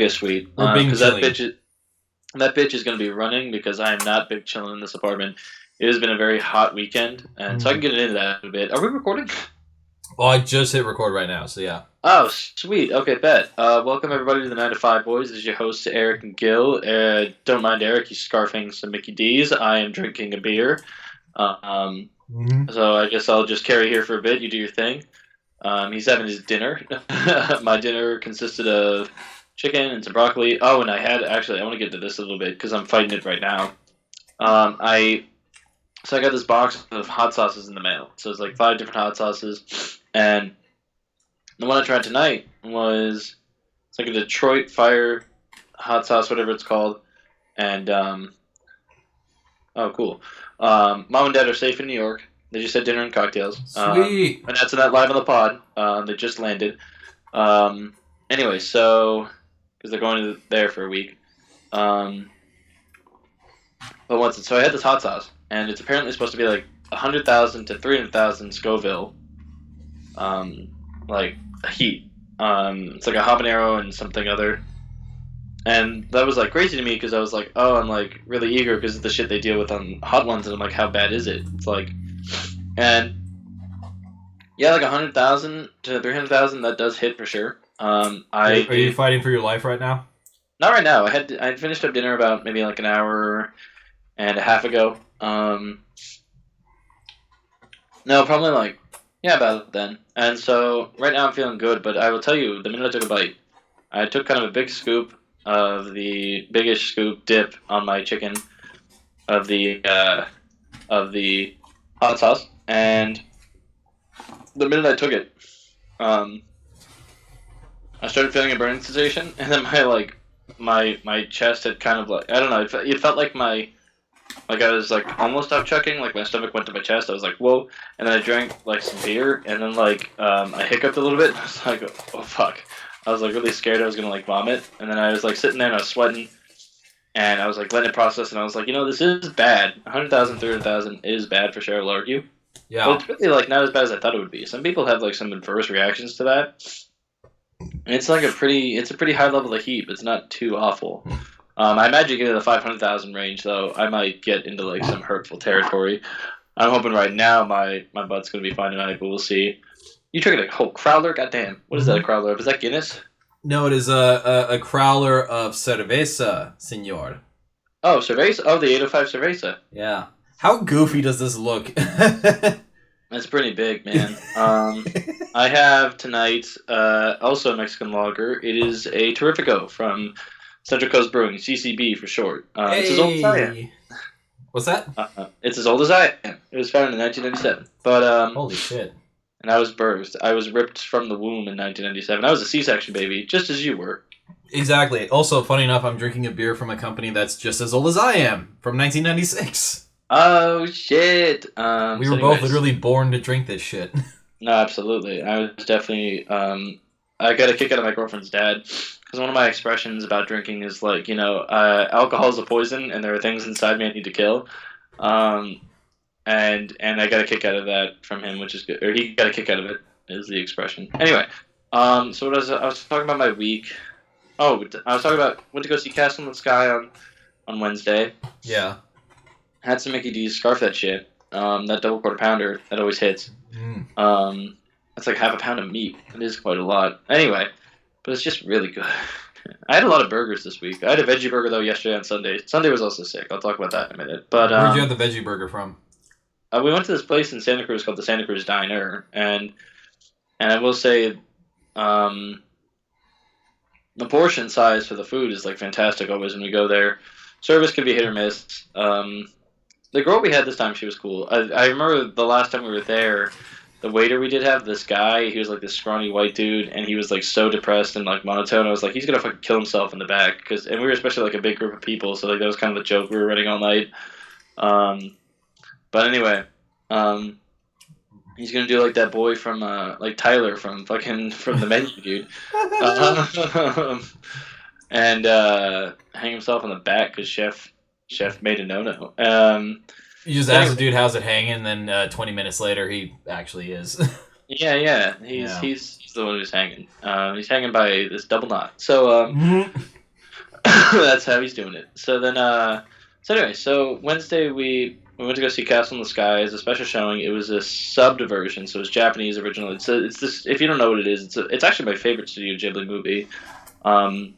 guess sweet. Or being Because chilling. that bitch is going to be running because I am not big chilling in this apartment. It has been a very hot weekend, and so I can get into that a bit. Are we recording? Well, I just hit record right now, so yeah. Oh, sweet. Okay, bet. Welcome everybody to the 9 to 5 Boys. This is your hosts, Eric and Gil. Don't mind Eric, he's scarfing some Mickey D's. I am drinking a beer. So I guess I'll just carry here for a bit. You do your thing. He's having his dinner. My dinner consisted of chicken and some broccoli. Oh, and I want to get to this a little bit because I'm fighting it right now. So I got this box of hot sauces in the mail. So it's like 5 different hot sauces, and the one I tried tonight it's like a Detroit Fire hot sauce, whatever it's called, and oh cool. Mom and Dad are safe in New York. They just had dinner and cocktails. Sweet. And that's that live on the pod. They just landed. Anyway, so because they're going there for a week. So I had this hot sauce, and it's apparently supposed to be like 100,000 to 300,000 Scoville, like heat. It's like a habanero and something other, and that was like crazy to me because I was like, oh, I'm like really eager because of the shit they deal with on hot ones, and I'm like, how bad is it? It's like, and yeah, like 100,000 to 300,000, that does hit for sure. Are you fighting for your life right now? Not right now. I had finished up dinner about maybe like an hour and a half ago. No, probably like about then. And so right now I'm feeling good, but I will tell you, the minute I took a bite, I took kind of a big scoop of the biggest scoop dip on my chicken of the hot sauce, and the minute I took it, I started feeling a burning sensation, and then my chest had kind of like, I don't know, it felt like I was like almost stopped chucking, like my stomach went to my chest. I was like, whoa, and then I drank like some beer, and then I hiccuped a little bit. And I was like, oh fuck, I was like really scared I was gonna like vomit, and then I was like sitting there and I was sweating, and I was like letting it process, and I was like, this is bad. 100,000, 300,000 is bad for sure. I'll argue. Yeah. But it's really like not as bad as I thought it would be. Some people have like some adverse reactions to that. And it's like a pretty high level of heat, but it's not too awful. I imagine getting to the 500,000 range, though, I might get into like some hurtful territory. I'm hoping right now my butt's gonna be fine tonight, but we'll see. You drinking a whole crowler? Goddamn! What is that a crowler of? Is that Guinness? No, it is a crowler of cerveza, senor. Oh, cerveza! Oh, the 805 cerveza. Yeah. How goofy does this look? That's pretty big, man. I have tonight also a Mexican lager. It is a Terrifico from Central Coast Brewing, CCB for short. It's as old as I am. What's that? It's as old as I am. It was founded in 1997. But holy shit! And I was birthed. I was ripped from the womb in 1997. I was a C-section baby, just as you were. Exactly. Also, funny enough, I'm drinking a beer from a company that's just as old as I am, from 1996. Oh shit! We were both literally born to drink this shit. No, absolutely. I was definitely. I got a kick out of my girlfriend's dad. Because one of my expressions about drinking is like, alcohol is a poison, and there are things inside me I need to kill, and I got a kick out of that from him, which is good. Or he got a kick out of it, is the expression. Anyway, so I was talking about my week. Oh, I was talking about went to go see Castle in the Sky on Wednesday. Yeah. Had some Mickey D's, scarf that shit. That double quarter pounder that always hits. That's like half a pound of meat. It is quite a lot. Anyway. But it's just really good. I had a lot of burgers this week. I had a veggie burger, though, yesterday on Sunday. Sunday was also sick. I'll talk about that in a minute. But where'd you have the veggie burger from? We went to this place in Santa Cruz called the Santa Cruz Diner. And I will say the portion size for the food is like fantastic always when we go there. Service can be hit or miss. The girl we had this time, she was cool. I remember the last time we were there, the waiter we did have, this guy, he was like this scrawny white dude, and he was like so depressed and like monotone. I was like, he's gonna fucking kill himself in the back, and we were especially like a big group of people, so like that was kind of the joke we were running all night. But anyway, he's gonna do like that boy from like Tyler from the Menu, dude, and hang himself on the back because chef made a no. You just ask the dude how's it hanging, and then 20 minutes later he actually is. Yeah. He's Yeah. he's the one who's hanging. He's hanging by this double knot. So Mhm. that's how he's doing it. So anyway, so Wednesday we went to go see Castle in the Sky as a special showing. It was a subbed version, so it's Japanese original. It's this. If you don't know what it is, it's actually my favorite Studio Ghibli movie. Um,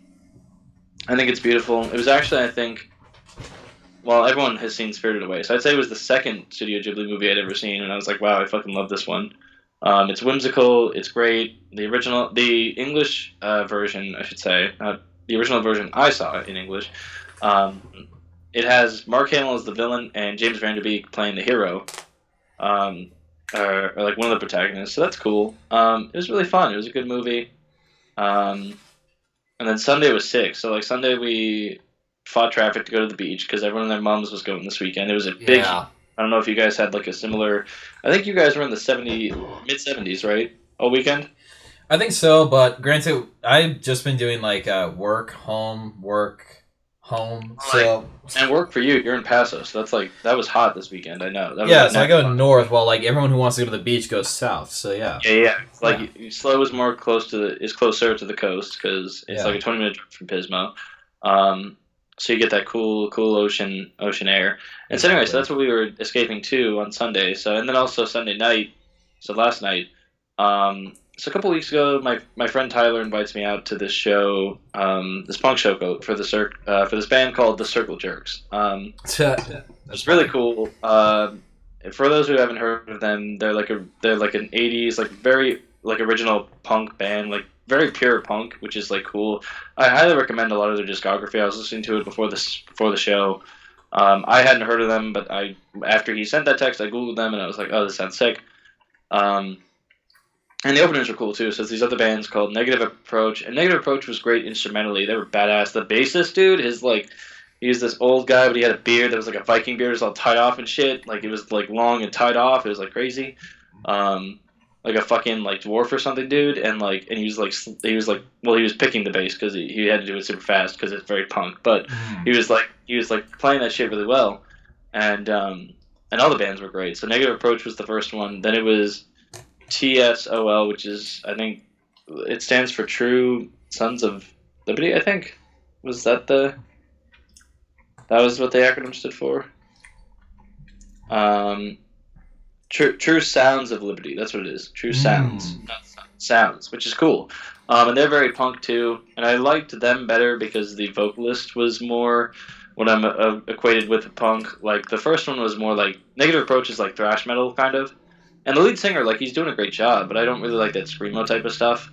I think it's beautiful. It was actually, I think, well, everyone has seen Spirited Away, so I'd say it was the second Studio Ghibli movie I'd ever seen, and I was like, wow, I fucking love this one. It's whimsical, it's great. The English version, I should say, the original version I saw in English, um, it has Mark Hamill as the villain and James Van Der Beek playing the hero, um, or like one of the protagonists. So that's cool. It was really fun. It was a good movie. Um, and then Sunday was sick. So like Sunday we fought traffic to go to the beach because everyone and their moms was going this weekend. It was a big. Yeah. I don't know if you guys had like a similar. I think you guys were in the mid 70s, right? All weekend. I think so, but granted, I've just been doing like work, home. Like, So and work for you. You're in Paso, so that's like that was hot this weekend. I know that was yeah, like so I next go month. north while like everyone who wants to go to the beach goes south. So yeah, Yeah. It's like yeah, Slow is more close to is closer to the coast because it's like yeah. a 20-minute drive from Pismo. Um, so you get that cool ocean air. And so anyway, so Exactly. that's what we were escaping to on Sunday. So and then also Sunday night. So last night. So a couple weeks ago, my friend Tyler invites me out to this show, this punk show for for this band called the Circle Jerks. That's It's really funny. cool. For those who haven't heard of them, they're like an '80s like very like original punk band, like very pure punk, which is like cool. I highly recommend a lot of their discography. I was listening to it before the show. I hadn't heard of them, but I after he sent that text, I googled them and I was like, oh, this sounds sick. Um, and the openers were cool too. So it's these other bands called Negative Approach, and Negative Approach was great instrumentally. They were badass. The bassist dude, his like, he was this old guy, but he had a beard that was like a Viking beard, it was all tied off and shit. Like it was like long and tied off. It was like crazy, um, like a fucking like dwarf or something, dude. And he was like, well, he was picking the bass because he had to do it super fast because it's very punk. But Mm. he was like playing that shit really well, and all the bands were great. So Negative Approach was the first one. Then it was TSOL, which is I think it stands for True Sons of Liberty. I think was that was what the acronym stood for. Um, True Sounds of Liberty. That's what it is. True Sounds, Mm. not sounds, which is cool. And they're very punk too, and I liked them better because the vocalist was more what I'm equated with punk. Like the first one was more like Negative Approach is like thrash metal kind of. And the lead singer, like, he's doing a great job, but I don't really like that screamo type of stuff.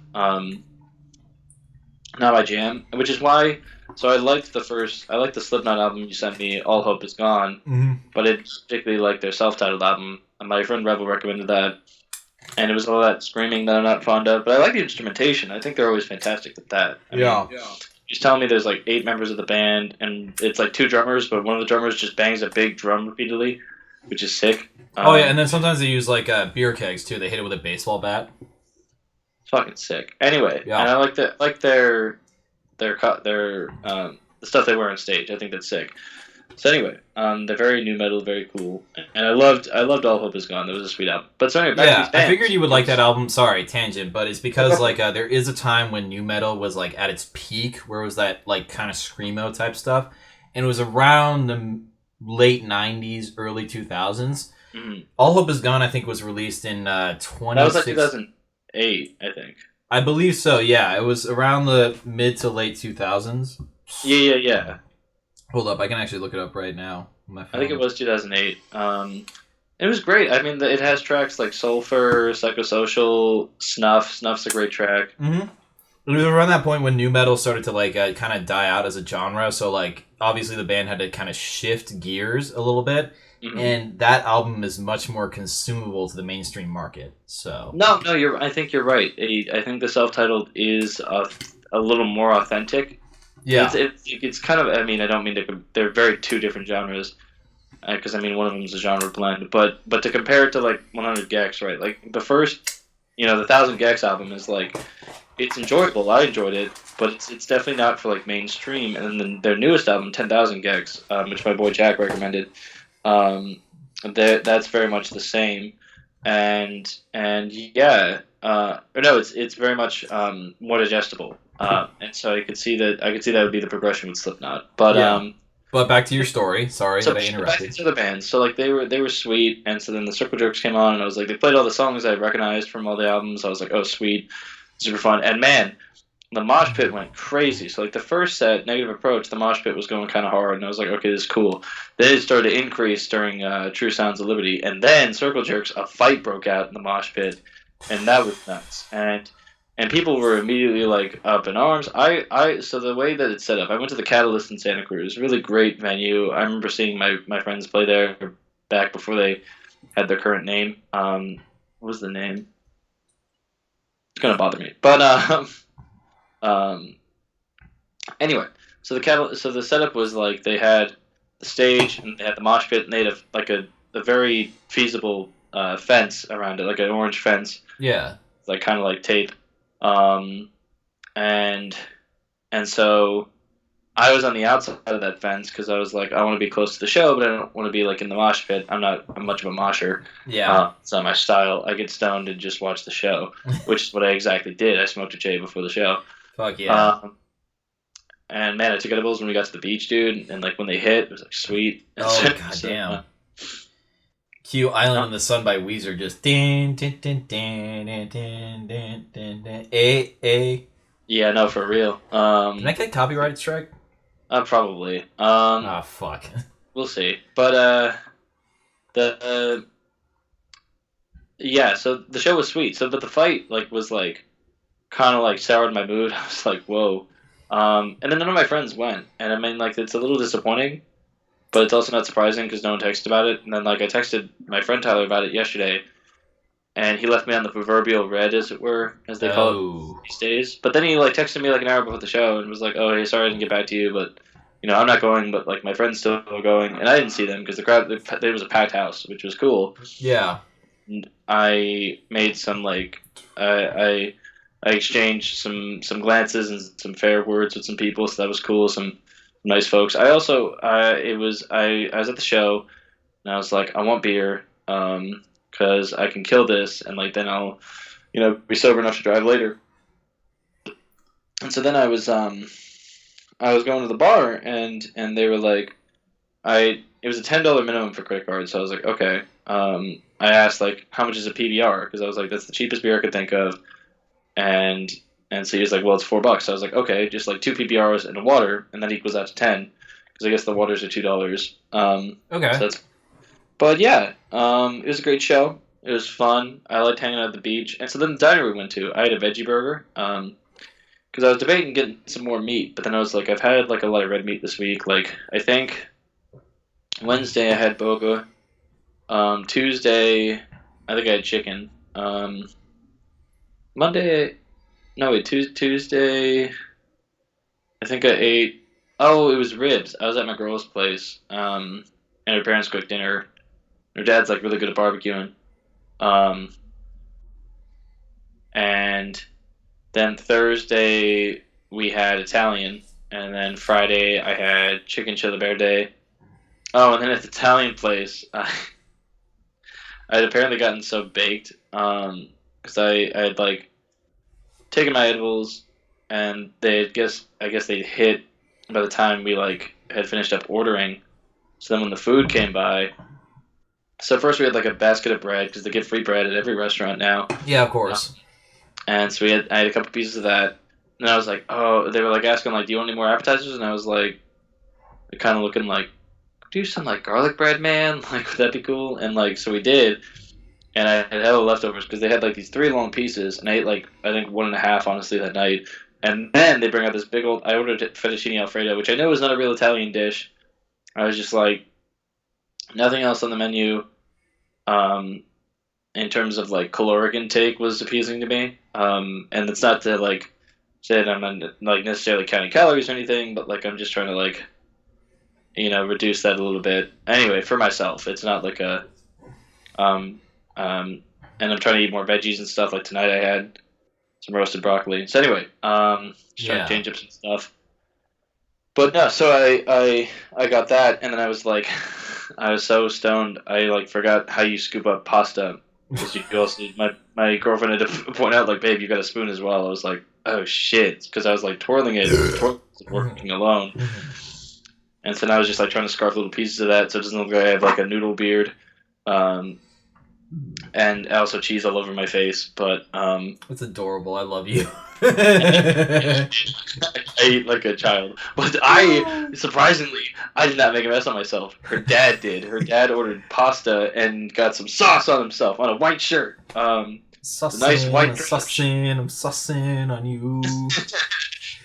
Not my jam, which is why. So I liked the Slipknot album you sent me, All Hope Is Gone, Mm. but I particularly like their self-titled album. And my friend Rebel recommended that, and it was all that screaming that I'm not fond of. But I like the instrumentation. I think they're always fantastic at that. I mean, Yeah. he's telling me there's like 8 members of the band, and it's like two drummers, but one of the drummers just bangs a big drum repeatedly, which is sick. Oh yeah, and then sometimes they use like beer kegs too. They hit it with a baseball bat. Fucking sick. Anyway, and Yeah. I like the stuff they wear on stage. I think that's sick. So anyway, they're very new metal, very cool, and I loved All Hope Is Gone. That was a sweet album. But so anyway, back to these Yeah, I figured bands. you would like that album. Sorry, tangent, but it's because like there is a time when new metal was like at its peak, where it was that like kind of screamo type stuff, and it was around the late '90s, early 2000s. Mhm. All Hope Is Gone, I think, was released in That was like 26. 2008, I think. I believe so. Yeah, it was around the mid to late 2000s. Yeah. Hold up, I can actually look it up right now on my I think it phone. was 2008. It was great. I mean, it has tracks like Sulfur, Psychosocial, Snuff. Snuff's a great track. Mm-hmm. It was around that point when new metal started to like kind of die out as a genre. So like obviously the band had to kind of shift gears a little bit, Mhm. and that album is much more consumable to the mainstream market. So No, I think you're right. I think the self-titled is a little more authentic. yeah, It's kind of. I mean, I don't mean to. They're very two different genres. Because I mean, one of them is a genre blend. But to compare it to like 100 Gex, right? Like the first, the 1000 Gex album is like it's enjoyable. I enjoyed it, but it's definitely not for like mainstream. And then their newest album, 10,000 Gex, which my boy Jack recommended, that's very much the same. and yeah, or no, it's very much more digestible. And so I could see that would be the progression with Slipknot. But Yeah. But back to your story. Sorry so that I back interrupted. to the bands. So like they were sweet, and so then the Circle Jerks came on, and I was like, they played all the songs I recognized from all the albums. I was like, oh sweet, super fun. And man, the mosh pit went crazy. So like the first set, Negative Approach, the mosh pit was going kind of hard, and I was like, okay, this is cool. Then it started to increase during True Sounds of Liberty, and then Circle Jerks, a fight broke out in the mosh pit, and that was nuts. And people were immediately like up in arms. So the way that it's set up, I went to the Catalyst in Santa Cruz, really great venue. I remember seeing my friends play there back before they had their current name. What was the name? It's gonna bother me, but um, anyway, so the setup was like they had the stage and they had the mosh pit and they had a very feasible fence around it, like an orange fence, Yeah. like kind of like tape, um, and and so I was on the outside of that fence because I was like I want to be close to the show, but I don't want to be like in the mosh pit. I'm much of a mosher. Yeah. It's not my style. I get stoned and just watch the show, which is what I exactly did. I smoked a J before the show. Fuck yeah. Um, And man, I took edibles when we got to the beach, dude. And like when they hit, it was like sweet. Oh So, goddamn. Cue Island in the Sun by Weezer just din din din din din din din din din. A. yeah, no, for real. Can I get a copyright strike? Probably. Ah, fuck. We'll see. But the yeah, so the show was sweet. So, but the fight like was like kind of like soured my mood. I was like, whoa. And then none of my friends went, and I mean, like, it's a little disappointing, but it's also not surprising because no one texted about it. And then like I texted my friend Tyler about it yesterday, and he left me on the proverbial red, as it were, as they call it Oh. these days. But then he like texted me like an hour before the show and was like, "Oh, hey, sorry I didn't get back to you, but I'm not going, but like my friends still are going." And I didn't see them because the crowd there was a packed house, which was cool. Yeah. And I made some like I exchanged some glances and some fair words with some people, so that was cool. Some nice folks. I also I was at the show and I was like, I want beer, because I can kill this, and like then I'll be sober enough to drive later. And so then I was going to the bar, and they were like, I it was a $10 minimum for credit cards, so I was like, okay. I asked like how much is a PBR because I was like that's the cheapest beer I could think of, and so he was like, well, it's $4. So I was like, okay, just like two PBRs and a water, and that equals out to 10 because I guess the waters are $2. Okay. So that's But yeah, it was a great show. It was fun. I liked hanging out at the beach. And so then the diner we went to, I had a veggie burger. Because I was debating getting some more meat, but then I was like, I've had like a lot of red meat this week. Like I think Wednesday I had boga. Tuesday I think I had chicken. Monday, no wait, Tuesday I think I ate. Oh, it was ribs. I was at my girl's place. And her parents cooked dinner. Her dad's like really good at barbecuing. Um, and then Thursday we had Italian, and then Friday I had chicken chili verde. Oh, and then at the Italian place, I had apparently gotten so baked, because I had like taken my edibles, and I guess they'd hit by the time we like had finished up ordering. So then when the food came by, so first we had like a basket of bread because they get free bread at every restaurant now. Yeah, of course. And so I had a couple pieces of that. And I was like, oh, they were like asking like, do you want any more appetizers? And I was like, kind of looking like, do some like garlic bread, man. Like, would that be cool? And like, so we did. And I had hella leftovers because they had like these 3 long pieces, and I ate like I think one and a half honestly that night. And then they bring out this big old. I ordered fettuccine alfredo, which I know is not a real Italian dish. I was just like, nothing else on the menu. Um, in terms of like caloric intake was appeasing to me. And it's not to like say that I'm not, like necessarily counting calories or anything, but like I'm just trying to like reduce that a little bit. Anyway, for myself, it's not like a and I'm trying to eat more veggies and stuff. Like tonight, I had some roasted broccoli. So anyway, just trying to change up some stuff. But no, so I got that, and then I was like, I was so stoned, I like forgot how you scoop up pasta Because you also, my girlfriend had to point out, like, babe, you got a spoon as well. I was like, oh shit, because I was like twirling it, working alone, and so now I was just like trying to scarf little pieces of that so it doesn't look like I have like a noodle beard, um, and also cheese all over my face. But That's adorable. I love you. I ate like a child. But I, surprisingly, I did not make a mess on myself. Her dad did. Her dad ordered pasta and got some sauce on himself on a white shirt. The nice white I'm sussing on you.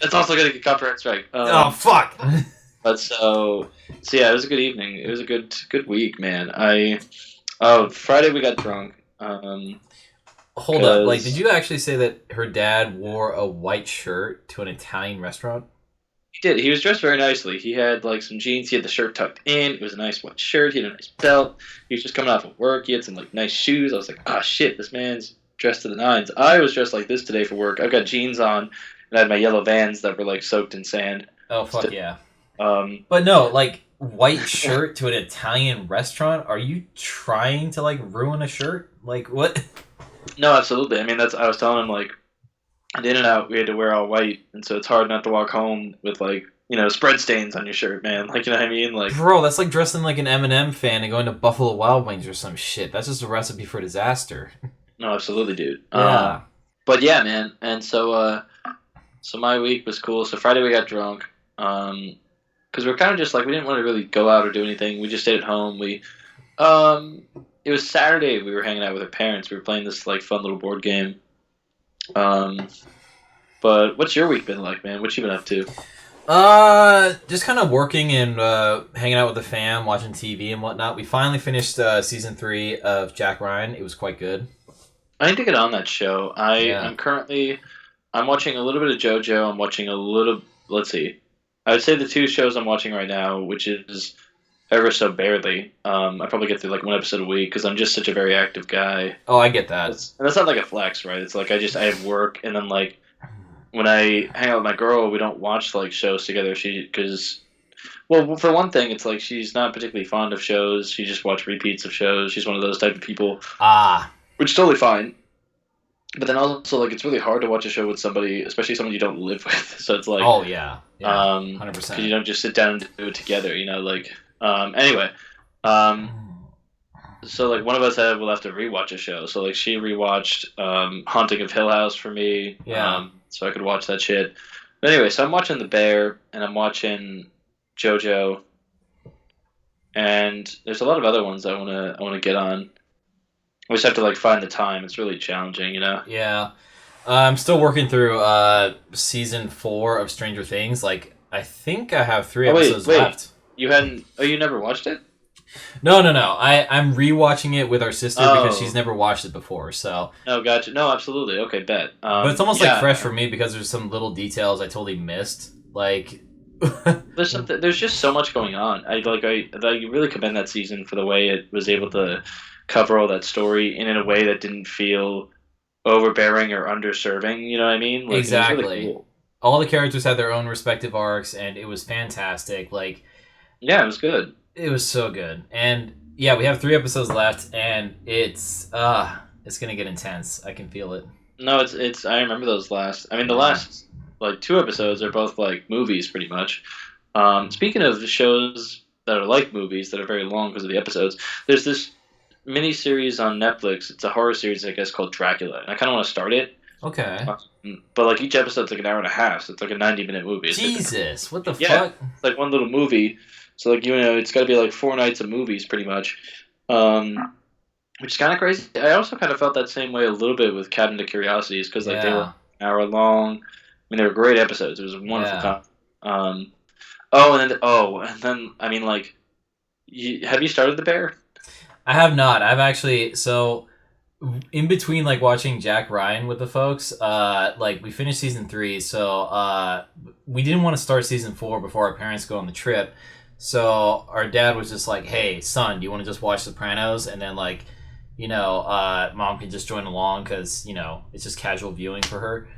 That's also gonna get copyright strike. Oh fuck! But so yeah, it was a good evening. It was a good week, man. Friday we got drunk. Hold up, like, did you actually say that her dad wore a white shirt to an Italian restaurant? He did. He was dressed very nicely. He had like some jeans. He had the shirt tucked in. It was a nice white shirt. He had a nice belt. He was just coming off of work. He had some like nice shoes. I was like, ah, shit, this man's dressed to the nines. I was dressed like this today for work. I've got jeans on, and I had my yellow Vans that were like soaked in sand. Oh fuck yeah! But no, like, white shirt to an Italian restaurant. Are you trying to like ruin a shirt? Like what? No, absolutely. I mean, I was telling him, like, at In-N-Out, we had to wear all white, and so it's hard not to walk home with, like, spread stains on your shirt, man. Like, you know what I mean? Like, bro, that's like dressing like an Eminem fan and going to Buffalo Wild Wings or some shit. That's just a recipe for disaster. No, absolutely, dude. Yeah. But yeah, man. And so my week was cool. So Friday we got drunk, because we were kind of just like, we didn't want to really go out or do anything. We just stayed at home. It was Saturday. We were hanging out with our parents. We were playing this like fun little board game. But what's your week been like, man? What you been up to? Just kind of working and hanging out with the fam, watching TV and whatnot. We finally finished season 3 of Jack Ryan. It was quite good. I need to get on that show. I'm watching a little bit of JoJo. I'm watching a little. Let's see. I would say the 2 shows I'm watching right now, which is ever so barely. I probably get through like 1 episode a week because I'm just such a very active guy. Oh, I get that. And that's not like a flex, right? It's like I have work, and then like when I hang out with my girl, we don't watch like shows together. Well, for one thing, it's like she's not particularly fond of shows. She just watches repeats of shows. She's one of those type of people. Which is totally fine. But then also, like, it's really hard to watch a show with somebody, especially someone you don't live with. So it's like, oh yeah, 100%. Because you don't just sit down and do it together, like. Anyway, so like one of us will have to rewatch a show. So like she rewatched Haunting of Hill House for me. Yeah. So I could watch that shit. But anyway, so I'm watching The Bear and I'm watching JoJo, and there's a lot of other ones I wanna get on. I just have to like find the time. It's really challenging, Yeah. I'm still working through season 4 of Stranger Things. Like, I think I have 3 episodes left. You hadn't? Oh, you never watched it? No. I'm rewatching it with our sister because she's never watched it before. So. Oh, gotcha. No, absolutely. Okay, bet. But it's almost like fresh for me because there's some little details I totally missed. Like. There's just so much going on. I really commend that season for the way it was able to cover all that story and in a way that didn't feel overbearing or underserving. You know what I mean? Like, exactly. It was really cool. All the characters had their own respective arcs, and it was fantastic. Like. Yeah, it was good. It was so good. And yeah, we have 3 episodes left, and it's gonna get intense. I can feel it. No, it's I remember those last. I mean, the last like 2 episodes are both like movies, pretty much. Speaking of shows that are like movies that are very long because of the episodes, there's this mini series on Netflix. It's a horror series, I guess, called Dracula, and I kind of want to start it. Okay. But like each episode's like an hour and a half, so it's like a 90-minute movie. Jesus, what the fuck? It's like one little movie. So, like, it's got to be, like, 4 nights of movies, pretty much. Which is kind of crazy. I also kind of felt that same way a little bit with Cabinet of Curiosities, because, like, they were an hour long. I mean, they were great episodes. It was a wonderful time. And then, I mean, like, have you started The Bear? I have not. I've actually, so, in between, like, watching Jack Ryan with the folks, like, we finished season 3, so, we didn't want to start season 4 before our parents go on the trip. So our dad was just like, hey, son, do you want to just watch Sopranos? And then, like, mom can just join along because, it's just casual viewing for her.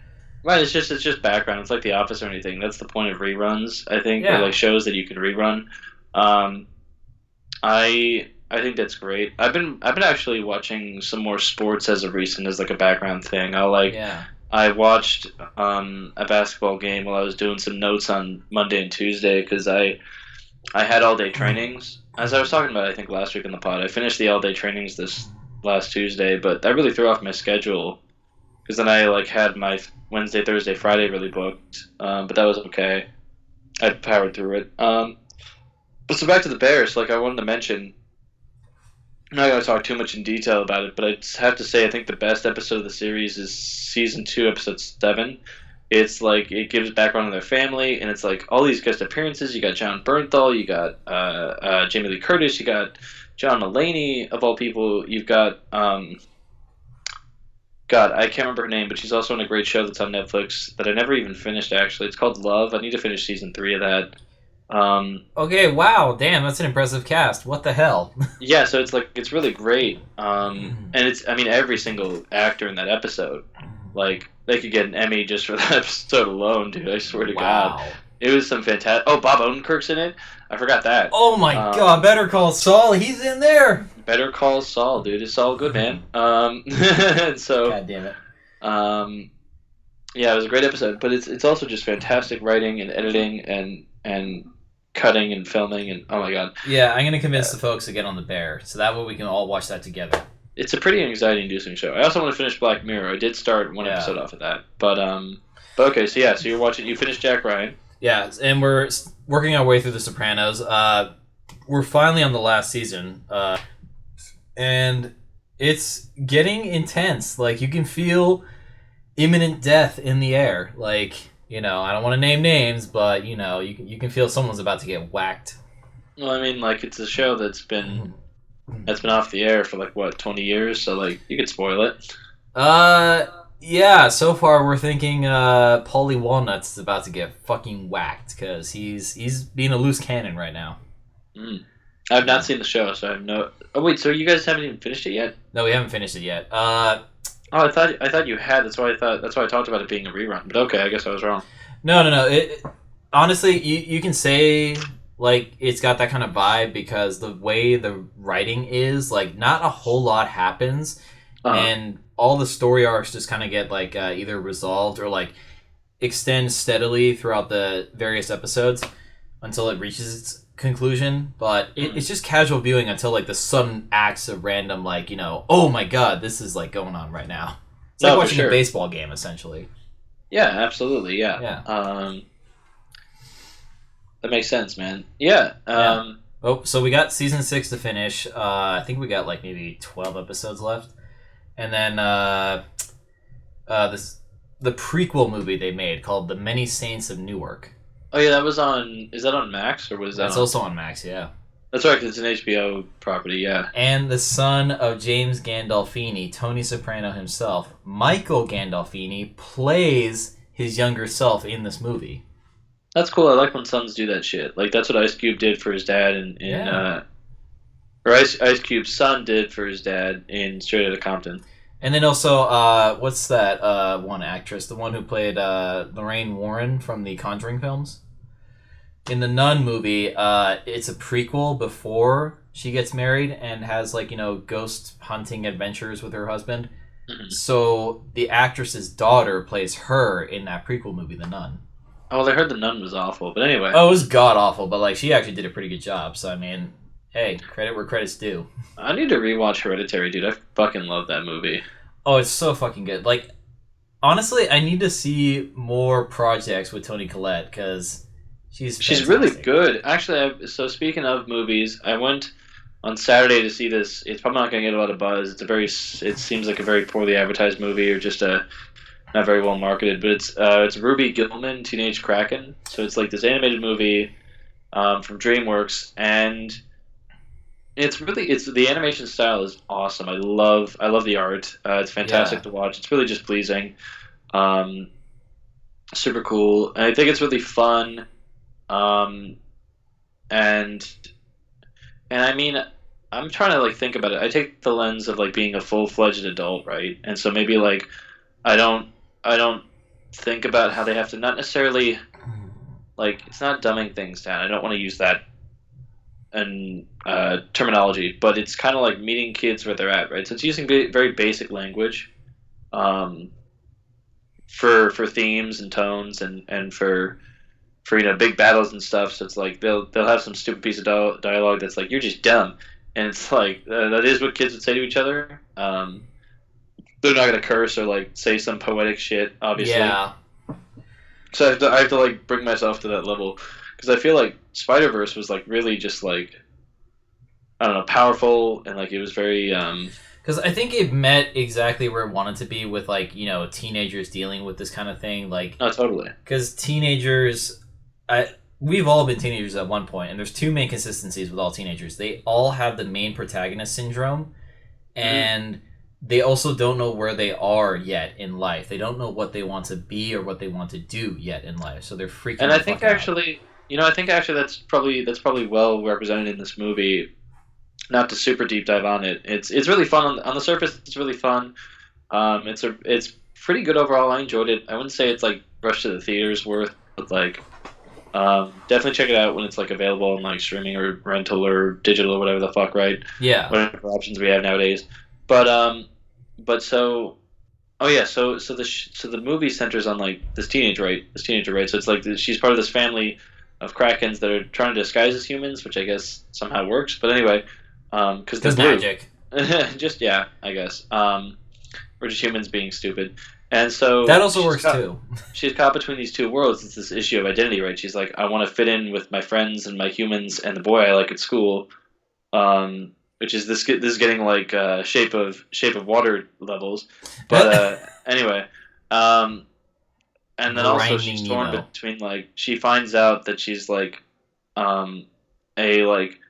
Right, it's just background. It's like The Office or anything. That's the point of reruns, I think, or like shows that you can rerun. I I think that's great. I've been actually watching some more sports as of recent as like a background thing. Yeah. I watched a basketball game while I was doing some notes on Monday and Tuesday because I had all day trainings. As I was talking about, I think last week in the pod, I finished the all day trainings this last Tuesday, but that really threw off my schedule because then I like had my Wednesday, Thursday, Friday really booked. But that was okay. I powered through it. But so back to the Bears, like I wanted to mention. I'm not going to talk too much in detail about it, but I just have to say I think the best episode of the series is season 2, episode 7. It's like it gives background on their family, and it's like all these guest appearances. You got John Bernthal, you got Jamie Lee Curtis, you got John Mulaney of all people. You've got God, I can't remember her name, but she's also in a great show that's on Netflix that I never even finished. Actually, it's called Love. I need to finish season 3 of that. Okay, wow, damn, that's an impressive cast. What the hell? Yeah, so it's like it's really great, and it's I mean every single actor in that episode, like they could get an Emmy just for that episode alone, dude. I swear to God, Wow. it was some fantastic. Oh, Bob Odenkirk's in it. I forgot that. Oh my god, Better Call Saul, he's in there! Better Call Saul, dude. It's all good, man. So, God damn it. yeah, it was a great episode, but it's also just fantastic writing and editing and cutting and filming and oh my God. Yeah, I'm gonna convince the folks to get on the Bear, so that way we can all watch that together. It's a pretty anxiety-inducing show. I also want to finish Black Mirror. I did start one episode off of that, but okay. So yeah, so you're watching. You finished Jack Ryan. Yeah, and we're working our way through The Sopranos. We're finally on the last season, and it's getting intense. Like you can feel imminent death in the air. Like I don't want to name names, but you can feel someone's about to get whacked. Well, I mean, like it's a show that's been off the air for like what 20 years, so like you could spoil it. Yeah. So far, we're thinking Paulie Walnuts is about to get fucking whacked because he's being a loose cannon right now. I've not seen the show, so I have no. Oh wait, so you guys haven't even finished it yet? No, we haven't finished it yet. Oh, I thought you had. That's why I talked about it being a rerun. But okay, I guess I was wrong. No. Honestly, you can say like it's got that kind of vibe because the way the writing is, like, not a whole lot happens, and all the story arcs just kind of get like either resolved or like extend steadily throughout the various episodes until it reaches its conclusion. But it's just casual viewing until like the sudden acts of random like oh my god, this is like going on right now. It's like watching a baseball game essentially. Yeah, absolutely. Yeah. That makes sense, man. Yeah. Oh, so we got season 6 to finish. I think we got like maybe 12 episodes left, and then the prequel movie they made called The Many Saints of Newark. Oh yeah, that was on. Is that on Max or was that? That's also on Max. Yeah. That's right, 'cause it's an HBO property. Yeah. And the son of James Gandolfini, Tony Soprano himself, Michael Gandolfini, plays his younger self in this movie. That's cool. I like when sons do that shit. Like that's what Ice Cube did for his dad or Ice Cube's son did for his dad in Straight Outta Compton. And then also, what's that one actress, the one who played Lorraine Warren from the Conjuring films? In the Nun movie, it's a prequel before she gets married and has like ghost hunting adventures with her husband. Mm-hmm. So the actress's daughter plays her in that prequel movie, The Nun. Oh, well, I heard The Nun was awful, but anyway. Oh, it was god awful, but like she actually did a pretty good job. So I mean, hey, credit where credit's due. I need to rewatch Hereditary, dude. I fucking love that movie. Oh, it's so fucking good. Like, honestly, I need to see more projects with Toni Collette because she's really good. Actually, so speaking of movies, I went on Saturday to see this. It's probably not going to get a lot of buzz. It seems like a very poorly advertised movie or just not very well marketed. But it's Ruby Gillman, Teenage Kraken. So it's like this animated movie from DreamWorks, and it's the animation style is awesome. I love the art. It's fantastic to watch. It's really just pleasing. Super cool. And I think it's really fun. And I mean, I'm trying to like think about it. I take the lens of like being a full-fledged adult, right? And so maybe like I don't think about how they have to not necessarily like it's not dumbing things down. I don't want to use that terminology, but it's kind of like meeting kids where they're at, right? So it's using very basic language um, for themes and tones and for big battles and stuff. So it's like they'll have some stupid piece of dialogue that's like you're just dumb, and it's like that is what kids would say to each other. They're not gonna curse or like say some poetic shit, obviously. Yeah. So I have to like bring myself to that level because I feel like Spider Verse was like really just like I don't know powerful and like it was very Because I think it met exactly where it wanted to be with like teenagers dealing with this kind of thing. Like, oh totally because teenagers, we've all been teenagers at one point, and there's two main consistencies with all teenagers. They all have the main protagonist syndrome, and they also don't know where they are yet in life. They don't know what they want to be or what they want to do yet in life. So they're freaking. and the fuck out. I think actually that's probably well represented in this movie. Not to super deep dive on it, it's really fun on the surface. It's really fun. It's pretty good overall. I enjoyed it. I wouldn't say it's like rush to the theaters worth, but like definitely check it out when it's like available on like streaming or rental or digital or whatever the fuck, right? Yeah. Whatever options we have nowadays. But so oh yeah, so the movie centers on like this teenager, right? So it's like she's part of this family of Krakens that are trying to disguise as humans, which I guess somehow works. But anyway, because they're blue. Magic. Just yeah, I guess. We're just humans being stupid, and so That also works too. She's caught between these two worlds. It's this issue of identity, right? She's like, I want to fit in with my friends and my humans and the boy I like at school, which is this. This is getting like shape of Water levels, but anyway, and then also she's torn between like she finds out that she's like a like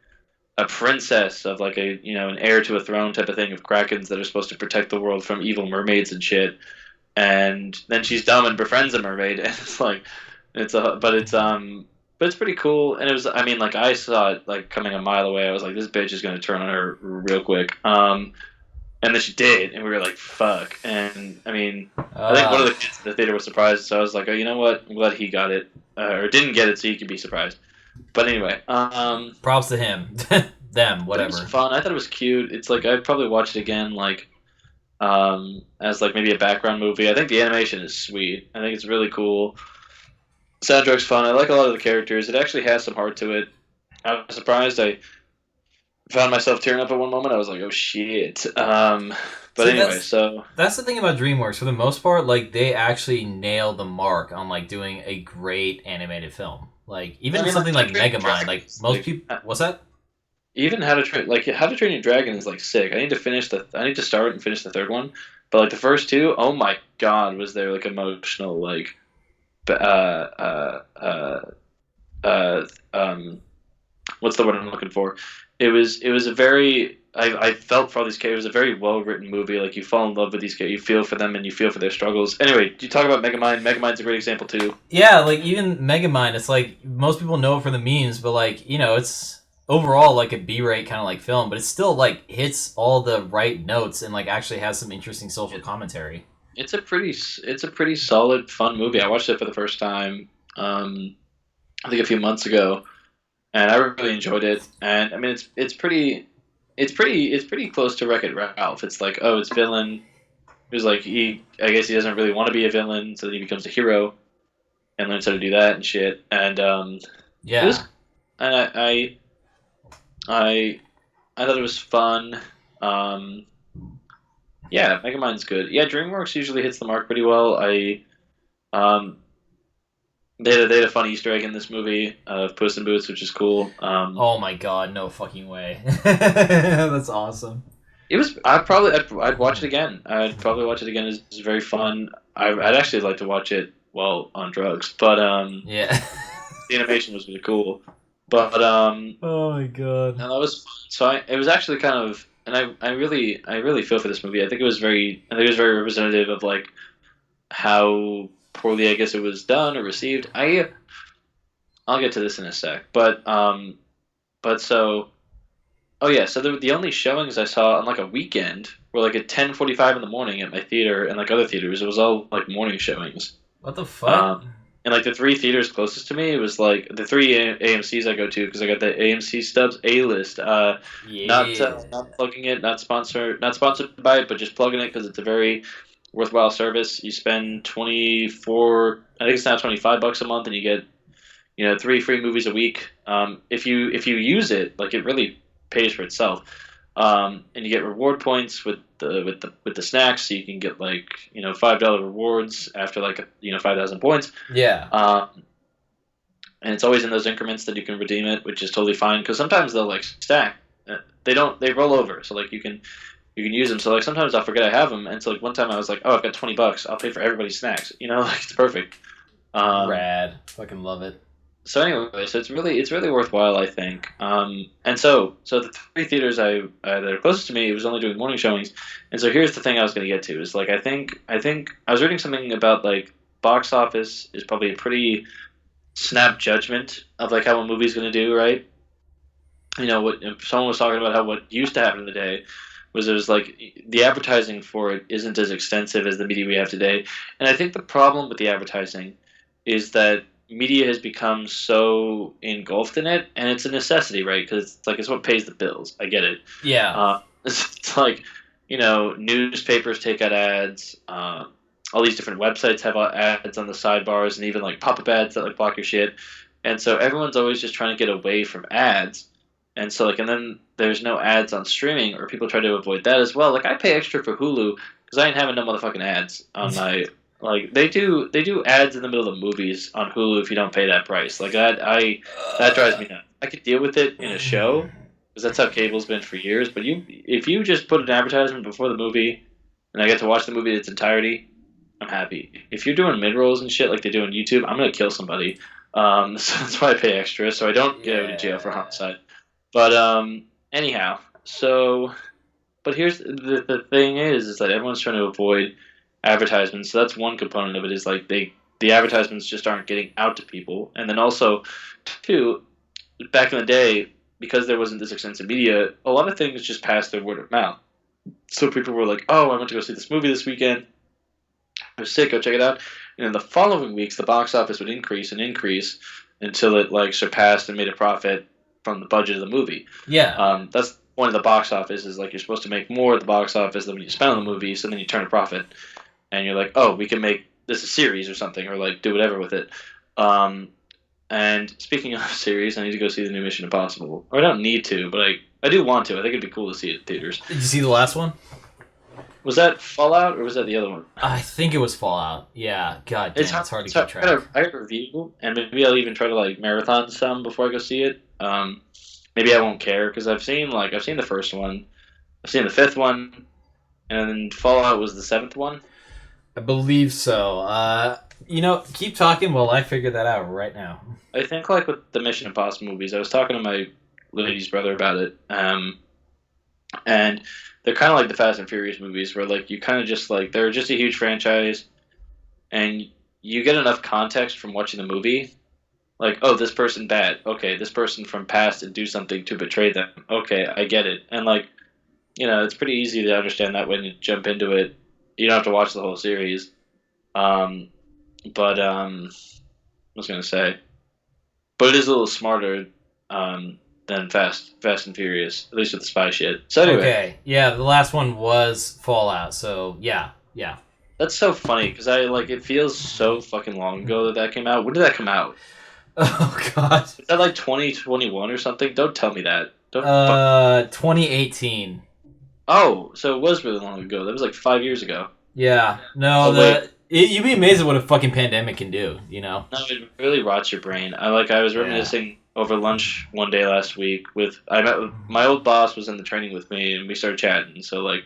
a princess of like an heir to a throne type of thing of krakens that are supposed to protect the world from evil mermaids and shit. And then she's dumb and befriends a mermaid, and it's like but it's pretty cool. And it was, I mean, like I saw it like coming a mile away. I was like, this bitch is gonna turn on her real quick. And then she did, and we were like, fuck. And I mean, I think one of the kids in the theater was surprised, so I was like, oh, you know what? I'm glad he got it or didn't get it, so he could be surprised. But anyway, props to him, them, whatever. It was fun. I thought it was cute. It's like I'd probably watch it again, like as like maybe a background movie. I think the animation is sweet. I think it's really cool. Soundtrack's fun. I like a lot of the characters. It actually has some heart to it. I was surprised. I found myself tearing up at one moment. I was like, oh shit. But anyway, that's the thing about DreamWorks. For the most part, like they actually nail the mark on like doing a great animated film. Like even something like Megamind, like most people. What's that? Even How to Train Your Dragon is like sick. I need to start and finish the third one, but like the first two, oh my god, was there like emotional like, what's the word I'm looking for? It was a very I felt for all these characters. It was a very well written movie. Like you fall in love with these characters, you feel for them, and you feel for their struggles. Anyway, you talk about Megamind. Megamind's a great example too. Yeah, like even Megamind, it's like most people know it for the memes, but like it's overall like a B-rate kind of like film, but it still like hits all the right notes and like actually has some interesting social commentary. It's a pretty solid, fun movie. I watched it for the first time, I think a few months ago, and I really enjoyed it. And I mean, it's pretty close to Wreck-It Ralph. It's like, oh, it's villain. Who's like I guess he doesn't really want to be a villain, so then he becomes a hero, and learns how to do that and shit. And yeah, I thought it was fun. Yeah, Megamind's good. Yeah, DreamWorks usually hits the mark pretty well. They had a fun Easter egg in this movie of Puss in Boots, which is cool. Oh my god, no fucking way! That's awesome. It was. I'd watch it again. I'd probably watch it again. It's very fun. I'd actually like to watch it while on drugs, but yeah, the animation was really cool. But oh my god, no, that was fun. So it was actually kind of, and I really feel for this movie. I think it was very representative of like how poorly I guess it was done or received. I'll get to this in a sec, but so oh yeah, so the only showings I saw on like a weekend were like at 10:45 in the morning at my theater and like other theaters. It was all like morning showings. What the fuck? And like the three theaters closest to me, it was like the three AMC's I go to because I got the AMC Stubs A list. Yeah. Not plugging it, not sponsored by it, but just plugging it because it's a very worthwhile service. You spend 24, I think it's now $25 a month, and you get three free movies a week. If you use it, like it really pays for itself. And you get reward points with the snacks, so you can get like $5 rewards after like 5,000 points. Yeah. And it's always in those increments that you can redeem it, which is totally fine because sometimes they'll like stack. They roll over, so like you can use them. So like sometimes I'll forget I have them, and so like one time I was like, oh, I've got $20, I'll pay for everybody's snacks. Like it's perfect. Rad. Fucking love it. So anyway, so it's really worthwhile, I think. And so the three theaters that are closest to me, it was only doing morning showings. And so here's the thing I was going to get to is like I think I was reading something about like box office is probably a pretty snap judgment of like how a movie's going to do, right? What someone was talking about how what used to happen in the day was it was like the advertising for it isn't as extensive as the media we have today. And I think the problem with the advertising is that media has become so engulfed in it, and it's a necessity, right? Because it's what pays the bills. I get it. Yeah. It's like newspapers take out ads. All these different websites have ads on the sidebars, and even like pop-up ads that like block your shit. And so everyone's always just trying to get away from ads. And so and then there's no ads on streaming, or people try to avoid that as well. Like I pay extra for Hulu because I ain't having no motherfucking ads on my. Like they do ads in the middle of movies on Hulu if you don't pay that price. Like that drives me nuts. I could deal with it in a show because that's how cable's been for years. But if you just put an advertisement before the movie and I get to watch the movie in its entirety, I'm happy. If you're doing mid rolls and shit like they do on YouTube, I'm gonna kill somebody. So that's why I pay extra, so I don't go to jail for homicide. But anyhow, but here's the thing is that everyone's trying to avoid advertisements. So that's one component of it is like the advertisements just aren't getting out to people. And then also, too, back in the day, because there wasn't this extensive media, a lot of things just passed through word of mouth. So people were like, oh, I went to go see this movie this weekend. I was sick, go check it out. And in the following weeks, the box office would increase and increase until it like surpassed and made a profit from the budget of the movie. Yeah. That's the point of the box office is like you're supposed to make more at the box office than when you spend on the movie, so then you turn a profit. And you're like, oh, we can make this a series or something, or like do whatever with it. And speaking of series, I need to go see the new Mission Impossible. Or I don't need to, but I do want to. I think it'd be cool to see it in theaters. Did you see the last one? Was that Fallout or was that the other one? I think it was Fallout. Yeah. God damn, it's hard to keep track. I got a review, and maybe I'll even try to like marathon some before I go see it. Maybe I won't care because I've seen the first one, I've seen the fifth one, and then Fallout was the seventh one. I believe so. Keep talking while I figure that out right now. I think like with the Mission Impossible movies, I was talking to my lady's brother about it, and they're kind of like the Fast and Furious movies, where like you kind of just like they're just a huge franchise, and you get enough context from watching the movie. Like, oh, this person bad. Okay, this person from past did do something to betray them. Okay, I get it. And like, it's pretty easy to understand that when you jump into it. You don't have to watch the whole series. What was gonna say? But it is a little smarter than Fast and Furious, at least with the spy shit. So anyway. Okay, yeah, the last one was Fallout. So yeah. That's so funny because it feels so fucking long ago that came out. When did that come out? Oh god, is that like 2021 or something? Don't tell me that. 2018. Oh, so it was really long ago. That was like 5 years ago. Yeah. No, you'd be amazed at what a fucking pandemic can do, No, it really rots your brain. I was reminiscing over lunch one day last week I met with my old boss was in the training with me and we started chatting. So like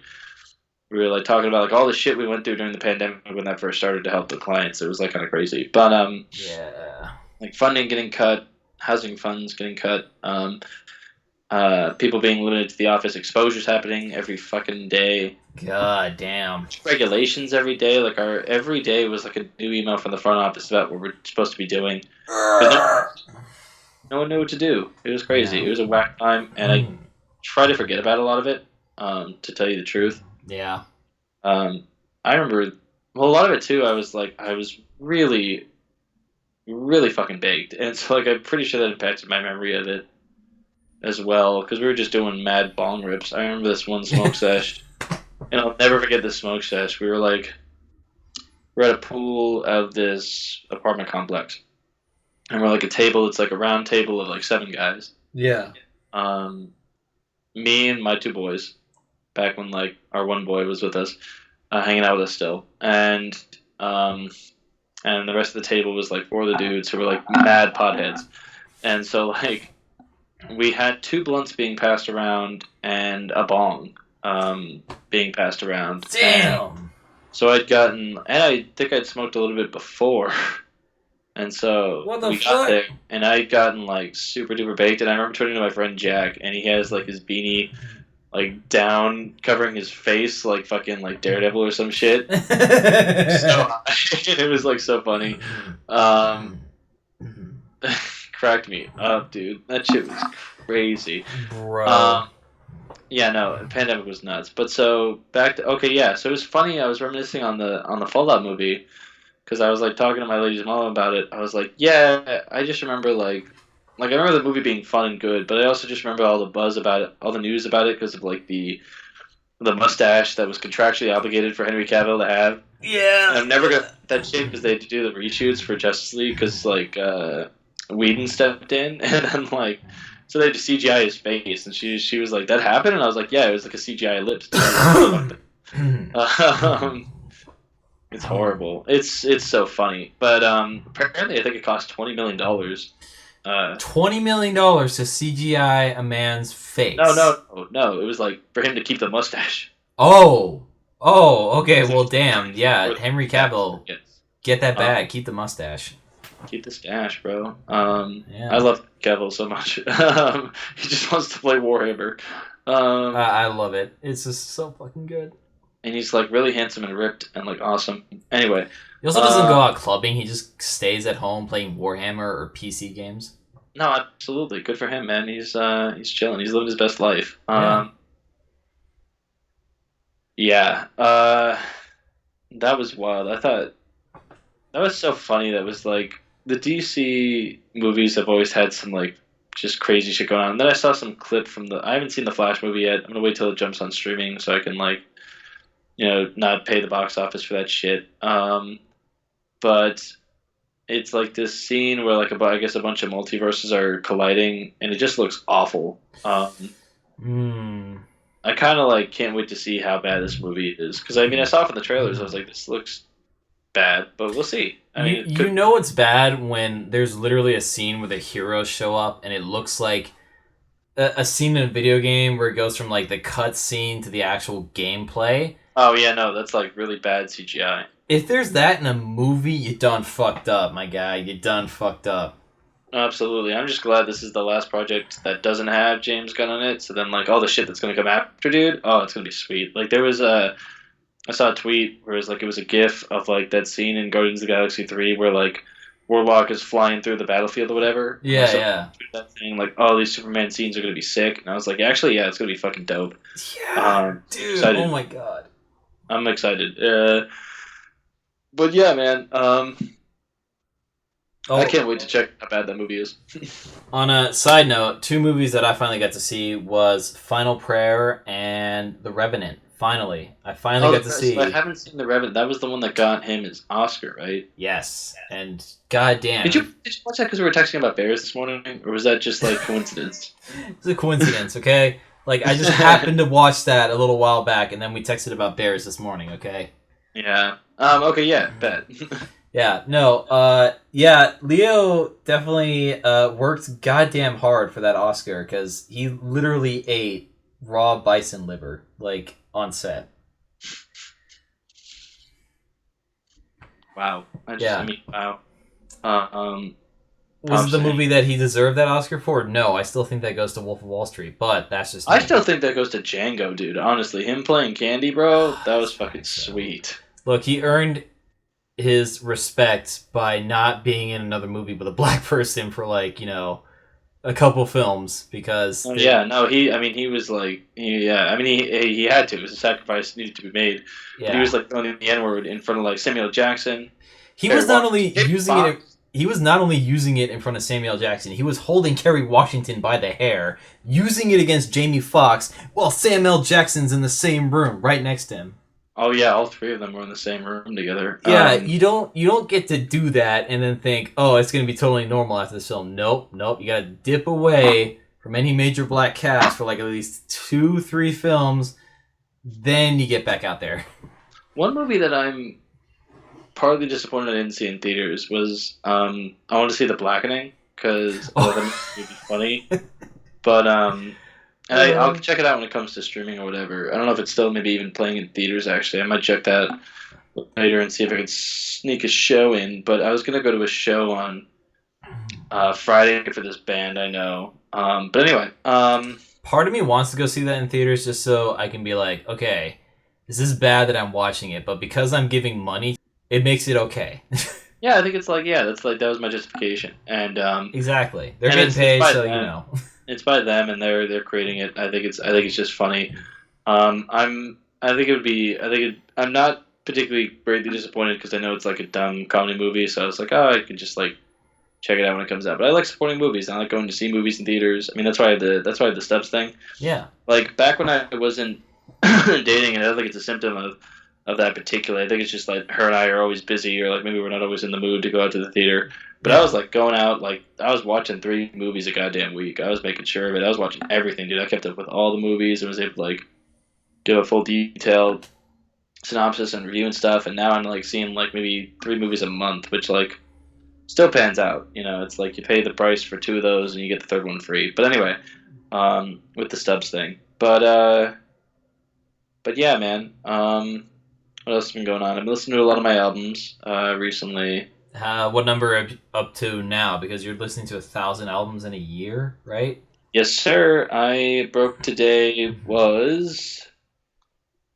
we were like talking about like all the shit we went through during the pandemic when that first started to help the clients. It was like kind of crazy. But yeah. Like funding getting cut, housing funds getting cut, people being limited to the office, exposures happening every fucking day. God damn. Regulations every day. Like every day was like a new email from the front office about what we're supposed to be doing. No one knew what to do. It was crazy. Yeah. It was a whack time, and I try to forget about a lot of it. To tell you the truth. Yeah. I remember. Well, a lot of it too. I was really really fucking baked, and so like I'm pretty sure that impacted my memory of it as well because we were just doing mad bong rips. I remember this one smoke sesh, and I'll never forget this smoke sesh. We're at a pool of this apartment complex, and we're like a table. It's like a round table of like 7 guys. Yeah. Um, Me and my 2 boys, back when like our one boy was with us, hanging out with us still, um, and the rest of the table was like 4 of the dudes who were like mad potheads, and so like we had 2 blunts being passed around and a bong being passed around. And Damn. so and I think I'd smoked a little bit before, and so What the we got fuck? there, and I'd gotten like super duper baked, and I remember turning to my friend Jack, and he has like his beanie like down, covering his face like fucking like Daredevil or some shit. So it was like so funny. Um, Cracked me up, dude. That shit was crazy. Bro. Yeah, no, pandemic was nuts. But so back to okay, yeah. So it was funny. I was reminiscing on the Fallout movie because I was like talking to my lady's mom about it. I was like, yeah, I just remember like I remember the movie being fun and good, but I also just remember all the buzz about it, all the news about it because of like the mustache that was contractually obligated for Henry Cavill to have. Yeah. And I'm never gonna that shit because they had to do the reshoots for Justice League because like Whedon stepped in and then like so they had to CGI his face and she was like that happened and I was like yeah it was like a CGI lips. It's horrible. It's so funny, but apparently I think it cost $20 million. $20 million to CGI a man's face. No. It was like for him to keep the mustache. Oh. Oh, okay, well damn. Yeah, Henry Cavill. Yes. Get that bag, keep the mustache. Keep the stash, bro. Yeah. I love Cavill so much. He just wants to play Warhammer. I love it. It's just so fucking good. And he's like really handsome and ripped and like awesome. Anyway, He also doesn't go out clubbing. He just stays at home playing Warhammer or PC games. no, absolutely, good for him, man. He's chilling. He's living his best life. Yeah. That was wild. I thought that was so funny. That was like the DC movies have always had some like just crazy shit going on. And then I saw some clip from I haven't seen the Flash movie yet. I'm gonna wait till it jumps on streaming so I can like not pay the box office for that shit. But it's like this scene where like I guess a bunch of multiverses are colliding and it just looks awful. I kind of like can't wait to see how bad this movie is because I mean I saw it from the trailers. I was like, this looks bad, but we'll see. I mean, you know it's bad when there's literally a scene where the heroes show up and it looks like a scene in a video game where it goes from like the cut scene to the actual gameplay. Oh yeah, no, that's like really bad CGI. If there's that in a movie, you done fucked up, my guy. You done fucked up. Absolutely. I'm just glad this is the last project that doesn't have James Gunn on it. So then, like, all the shit that's going to come after, dude, oh, it's going to be sweet. Like, there was I saw a tweet where it was a gif of, like, that scene in Guardians of the Galaxy 3 where, like, Warlock is flying through the battlefield or whatever. Yeah, yeah. That thing, like, oh, these Superman scenes are going to be sick. And I was like, actually, yeah, it's going to be fucking dope. Yeah, dude. Excited. Oh, my God. I'm excited. But, yeah, man, I can't wait to check how bad that movie is. On a side note, 2 movies that I finally got to see was Final Prayer and The Revenant. Finally. I finally got to see. I haven't seen The Revenant. That was the one that got him his Oscar, right? Yes. And goddamn. Did you watch that because we were texting about bears this morning? Or was that just like coincidence? It's a coincidence, okay? Like, I just happened to watch that a little while back, and then we texted about bears this morning, okay? Yeah. Okay, yeah, bet. Yeah, no, yeah, Leo definitely worked goddamn hard for that Oscar because he literally ate raw bison liver, like, on set. Wow. Wow. Was it the movie that he deserved that Oscar for? No, I still think that goes to Wolf of Wall Street, but that's just... I still think that goes to Django, dude, honestly. Him playing Candy, bro, that was fucking sweet. Look, he earned his respect by not being in another movie with a black person for like a couple films because he was like he had to. It was a sacrifice that needed to be made. Yeah. He was like throwing the N-word in front of like Samuel Jackson. He was not only using it he was not only using it in front of Samuel L. Jackson, he was holding Kerry Washington by the hair, using it against Jamie Foxx while Samuel L. Jackson's in the same room right next to him. Oh yeah, all three of them were in the same room together. Yeah, you don't get to do that and then think, oh, it's gonna be totally normal after this film. Nope, nope. You gotta dip away from any major black cast for like at least 2-3 films, then you get back out there. One movie that I'm partly disappointed I didn't see in theaters was I wanted to see The Blackening because I thought that movie would be funny, but and I'll check it out when it comes to streaming or whatever. I don't know if it's still maybe even playing in theaters. Actually, I might check that later and see if I can sneak a show in. But I was gonna go to a show on Friday for this band I know. But anyway, Part of me wants to go see that in theaters just so I can be like, okay, this is bad that I'm watching it, but because I'm giving money, it makes it okay. yeah, I think it's like that's like that was my justification, and Exactly. They're and getting paid, by so them. It's by them, and they're creating it. I think it's just funny. I think it would be. I'm not particularly greatly disappointed because I know it's like a dumb comedy movie. So I was like, oh, I could just like check it out when it comes out. But I like supporting movies. I like going to see movies in theaters. I mean, that's why I have the Steps thing. Yeah. Like back when I wasn't dating, and I don't think it's a symptom of that particularly. I think it's just like her and I are always busy, or like maybe we're not always in the mood to go out to the theater. But I was like going out, like I was watching 3 movies a goddamn week. I was making sure of it. I was watching everything, dude. I kept up with all the movies and was able to like do a full detailed synopsis and review and stuff. And now I'm like seeing like maybe 3 movies a month, which like still pans out. You know, it's like you pay the price for 2 of those and you get the third one free. But anyway, with the Stubs thing. But yeah, man. What else has been going on? I've been listening to a lot of my albums recently. What number are you up to now? Because you're listening to 1,000 albums in a year, right? Yes, sir. I broke today was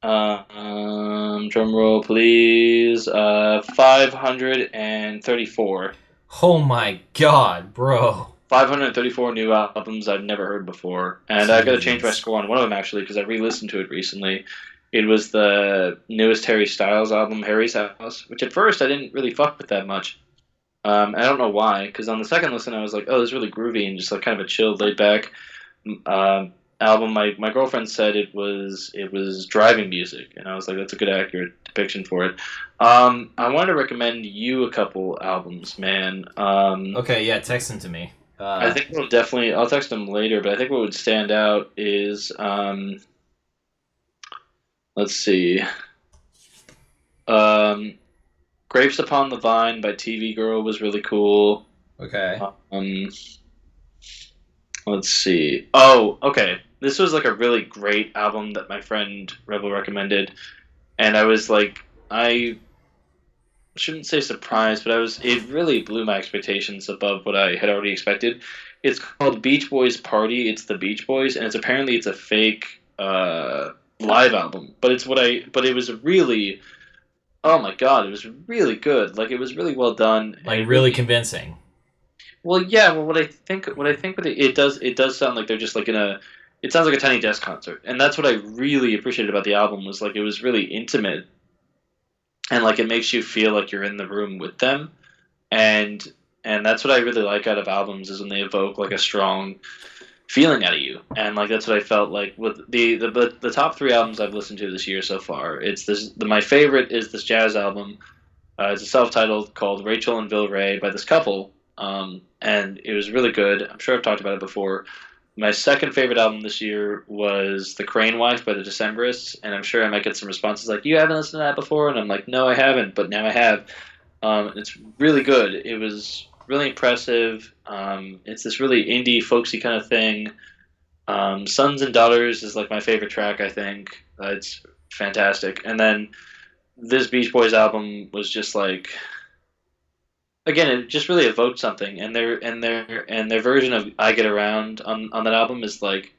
drum roll please 534. Oh my god, bro. 534 new albums I've never heard before, and I've got to change my Jesus. score on one of them actually because I re-listened to it recently. It was the newest Harry Styles album, Harry's House, which at first I didn't really fuck with that much. I don't know why, because on the second listen I was like, oh, this is really groovy and just like kind of a chilled, laid back album. My girlfriend said it was driving music, and I was like, that's a good accurate depiction for it. I wanted to recommend you a couple albums, man. Okay, yeah, text them to me. I think we'll definitely. I'll text them later, but I think what would stand out is let's see, um, "Grapes Upon the Vine" by TV Girl was really cool. Okay. Um, let's see. Oh, okay. This was like a really great album that my friend Rebel recommended, and I was like, I shouldn't say surprised, but it really blew my expectations above what I had already expected. It's called Beach Boys Party. It's the Beach Boys, and it's a fake live album. But it was really, oh my god, it was really good. Like it was really well done. And Like it really really, convincing. well, yeah. Well, what I think with it does sound like they're just like in a. It sounds like a Tiny Desk concert, and that's what I really appreciated about the album was like it was really intimate, and like it makes you feel like you're in the room with them, and that's what I really like out of albums is when they evoke like a strong feeling out of you, and like that's what I felt like with the top 3 albums I've listened to this year so far. It's my favorite is this jazz album. It's a self-titled called Rachel and Bill Ray by this couple, and it was really good. I'm sure I've talked about it before. My second favorite album this year was The Crane Wife by the Decemberists, and I'm sure I might get some responses like, "You haven't listened to that before?" And I'm like, "No, I haven't, but now I have." It's really good. It was really impressive. It's this really indie, folksy kind of thing. Sons and Daughters is like my favorite track, I think. It's fantastic. And then this Beach Boys album was just like, again, it just really evoked something. And their version of "I Get Around" on that album is like,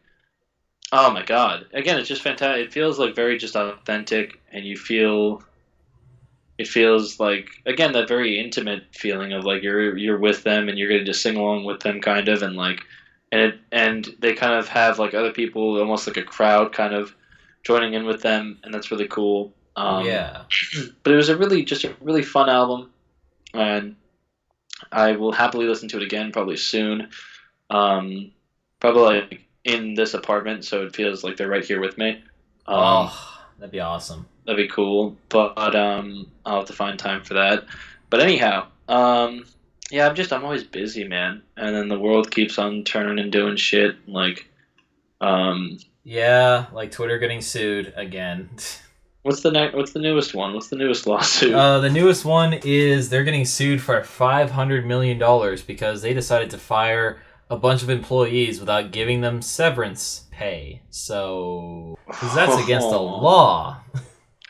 oh my god! Again, it's just fantastic. It feels like very just authentic, and it feels like again that very intimate feeling of like you're with them and you're going to just sing along with them kind of and like and they kind of have like other people almost like a crowd kind of joining in with them, and that's really cool. Yeah. But it was a really fun album, and I will happily listen to it again, probably soon. Um, Probably like in this apartment, so it feels like they're right here with me. Um, Oh, that'd be awesome. that'd be cool, but I'll have to find time for that. But anyhow, yeah, I'm always busy, man, and then the world keeps on turning and doing shit. Like, um, Yeah, like Twitter getting sued again. what's the newest one? What's the newest lawsuit? The newest one is they're getting sued for $500 million because they decided to fire a bunch of employees without giving them severance pay. So, because that's against the law.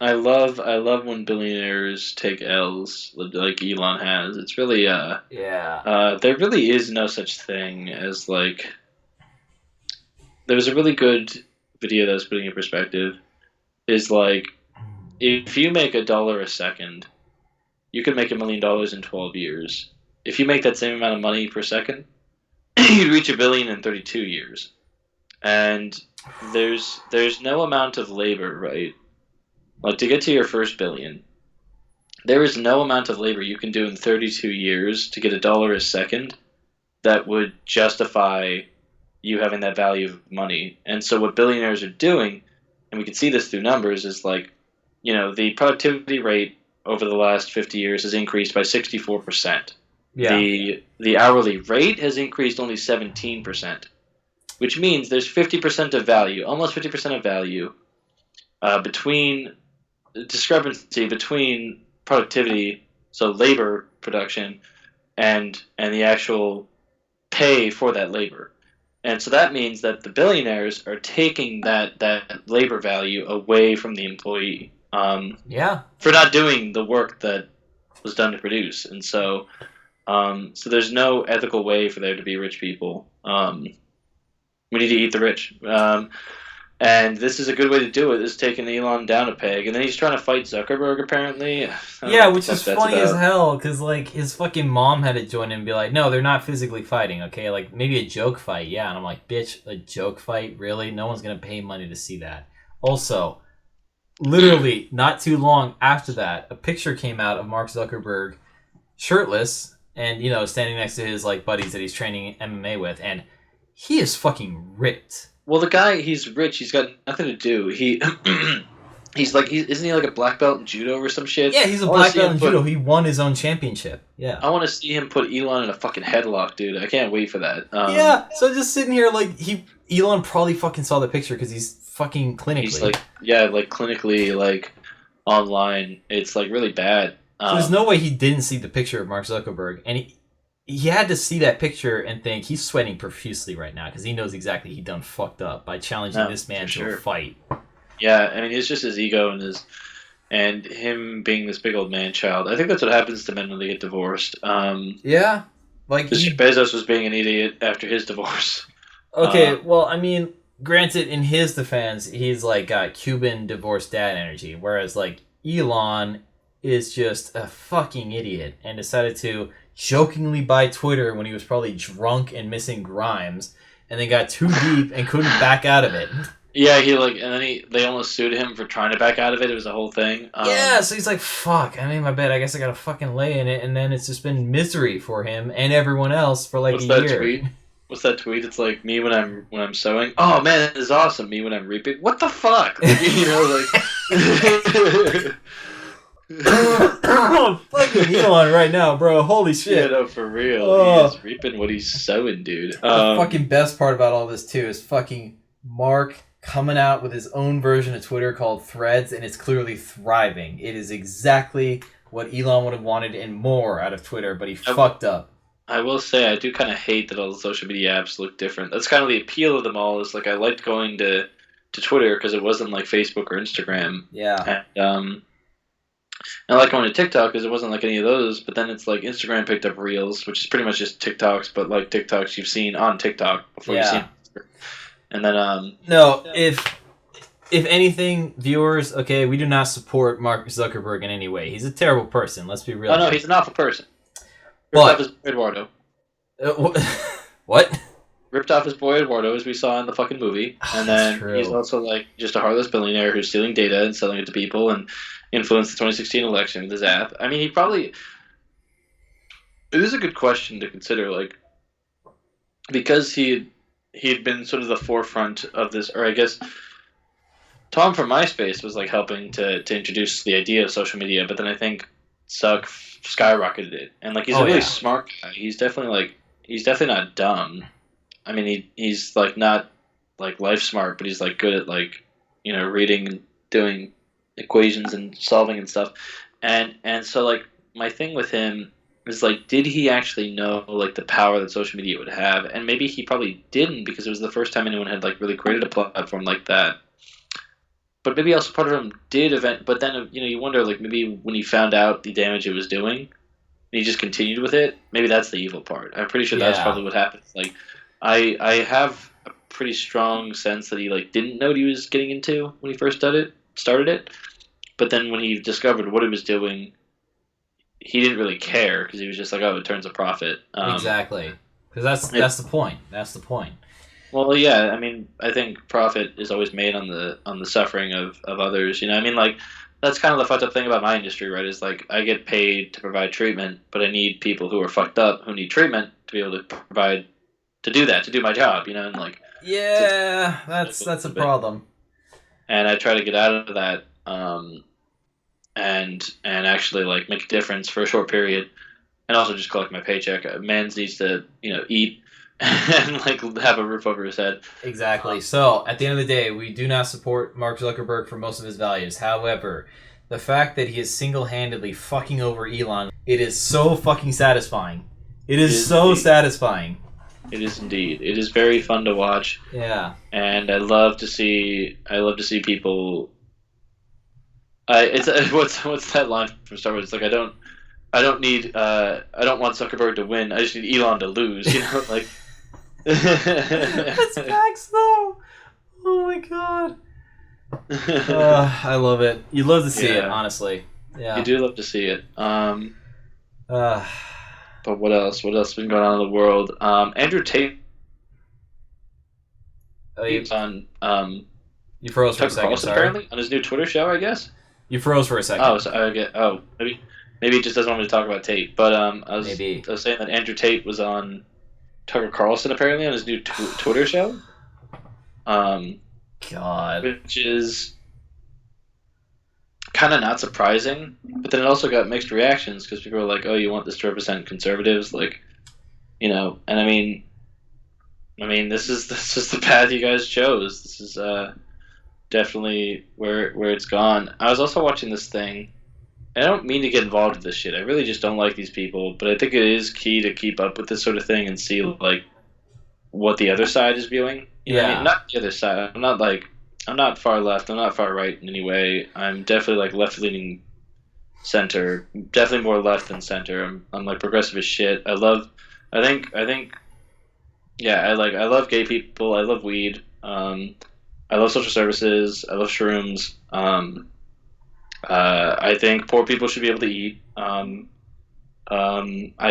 I love when billionaires take L's like Elon has. It's really Yeah. there really is no such thing as like there was a really good video that was putting in perspective is like if you make $1 a second, you can make $1 million in 12 years. If you make that same amount of money per second, you'd reach a billion in 32 years. And there's no amount of labor, right? Like to get to your first billion, there is no amount of labor you can do in 32 years to get $1 a second that would justify you having that value of money. And so what billionaires are doing, and we can see this through numbers, is like, the productivity rate over the last 50 years has increased by 64%. Yeah. The hourly rate has increased only 17%, which means there's 50% of value, almost 50% of value, between discrepancy between productivity, so labor production, and the actual pay for that labor. And so that means that the billionaires are taking that labor value away from the employee Yeah. for not doing the work that was done to produce. And so there's no ethical way for there to be rich people. We need to eat the rich. And this is a good way to do it, is taking Elon down a peg. And then he's trying to fight Zuckerberg, apparently. Yeah, which is funny as hell, because, like, his fucking mom had to join in and be like, no, they're not physically fighting, okay? Like, maybe a joke fight, yeah. And I'm like, bitch, a joke fight? Really? No one's going to pay money to see that. Also, literally, not too long after that, a picture came out of Mark Zuckerberg shirtless and, standing next to his, like, buddies that he's training MMA with, and he is fucking ripped. Well, the guy, he's rich. He's got nothing to do. Isn't he like a black belt in judo or some shit? Yeah, he's a black belt in judo. He won his own championship. Yeah. I want to see him put Elon in a fucking headlock, dude. I can't wait for that. Yeah, so just sitting here, like, Elon probably fucking saw the picture because he's fucking clinically. He's like, clinically, like, online. It's, like, really bad. So there's no way he didn't see the picture of Mark Zuckerberg, and he had to see that picture and think he's sweating profusely right now because he knows exactly he done fucked up by challenging this man to a fight. Yeah, I mean, it's just his ego and him being this big old man child. I think that's what happens to men when they get divorced. Yeah, like Bezos was being an idiot after his divorce. Okay, well, I mean, granted, in his defense, he's like got Cuban divorced dad energy, whereas like Elon is just a fucking idiot and decided to jokingly buy Twitter when he was probably drunk and missing Grimes, and then got too deep and couldn't back out of it. Yeah, and then they almost sued him for trying to back out of it. It was a whole thing. Yeah, so he's like, fuck, I made my bed, I guess I gotta fucking lay in it, and then it's just been misery for him and everyone else for like a year. Tweet? What's that tweet? It's like, me when I'm sowing. Oh man, this is awesome. Me when I'm reaping. What the fuck? Like, fucking Elon right now, bro. Holy shit. Yeah, no, for real. He is reaping what he's sowing, dude. The fucking best part about all this, too, is fucking Mark coming out with his own version of Twitter called Threads, and it's clearly thriving. It is exactly what Elon would have wanted and more out of Twitter, but he fucked up. I will say, I do kind of hate that all the social media apps look different. That's kind of the appeal of them all, is like I liked going to Twitter because it wasn't like Facebook or Instagram. Yeah. And I like going to TikTok because it wasn't like any of those, but then it's like Instagram picked up Reels, which is pretty much just TikToks, but like TikToks you've seen on TikTok before you've seen it. And then no, if anything, viewers, okay, we do not support Mark Zuckerberg in any way. He's a terrible person. Let's be real. Oh no, he's an awful person. Ripped off his boy Eduardo. What? Ripped off his boy Eduardo, as we saw in the fucking movie, and then he's also like just a heartless billionaire who's stealing data and selling it to people and influenced the 2016 election with his app. I mean, he probably. It is a good question to consider, like because he had been sort of the forefront of this, or I guess Tom from MySpace was like helping to introduce the idea of social media, but then I think Suck skyrocketed it, and like he's a Oh really yeah, smart guy. He's definitely not dumb. I mean, he's like not like life smart, but he's like good at like reading and doing equations and solving and stuff. And so like my thing with him is like, did he actually know like the power that social media would have? And maybe he probably didn't because it was the first time anyone had like really created a platform like that. But maybe also part of him did event. But then you wonder like maybe when he found out the damage it was doing, and he just continued with it. Maybe that's the evil part. I'm pretty sure that's yeah, probably what happened. Like, I have a pretty strong sense that he like didn't know what he was getting into when he first started it. But then when he discovered what he was doing, he didn't really care because he was just like, oh, it turns a profit. exactly. Because that's the point. That's the point. Well, yeah, I mean, I think profit is always made on the suffering of others. I mean, like that's kind of the fucked up thing about my industry, right? Is like I get paid to provide treatment, but I need people who are fucked up who need treatment to be able to provide to do that, to do my job, and like Yeah, it's that's a a bit. problem. And I try to get out of that, and actually like make a difference for a short period, and also just collect my paycheck. Mans needs to eat and like have a roof over his head. Exactly. So, at the end of the day, we do not support Mark Zuckerberg for most of his values. However, the fact that he is single-handedly fucking over Elon, it is so fucking satisfying. It It is is so indeed. satisfying. It is indeed. It is very fun to watch, Yeah. and I love to see. I love to see people. It's what's that line from Star Wars? It's like I don't need. I don't want Zuckerberg to win. I just need Elon to lose. Like. That's facts, though. Oh my god. I love it. You love to see it, Yeah, honestly. you Yeah. do love to see it. Uh, But what else? What else has been going on in the world? Andrew Tate oh, was on you froze for a Tucker second, Carlson sorry. apparently on his new Twitter show, I guess. You froze for a second. Oh, so I get. Oh, maybe he just doesn't want me to talk about Tate. But Maybe. I was saying that Andrew Tate was on Tucker Carlson apparently on his new Twitter show, um, God. which is kind of not surprising. But then it also got mixed reactions because people were like, "Oh, you want this to represent conservatives?" Like, and I mean, this is the path you guys chose. This is definitely where it's gone. I was also watching this thing. I don't mean to get involved with this shit. I really just don't like these people, but I think it is key to keep up with this sort of thing and see like what the other side is viewing. You know what I mean? Yeah. Not the other side. I'm not far left. I'm not far right in any way. I'm definitely like left leaning center. Definitely more left than center. I'm like progressive as shit. I think yeah, I love gay people. I love weed. I love social services. I love shrooms. I think poor people should be able to eat. I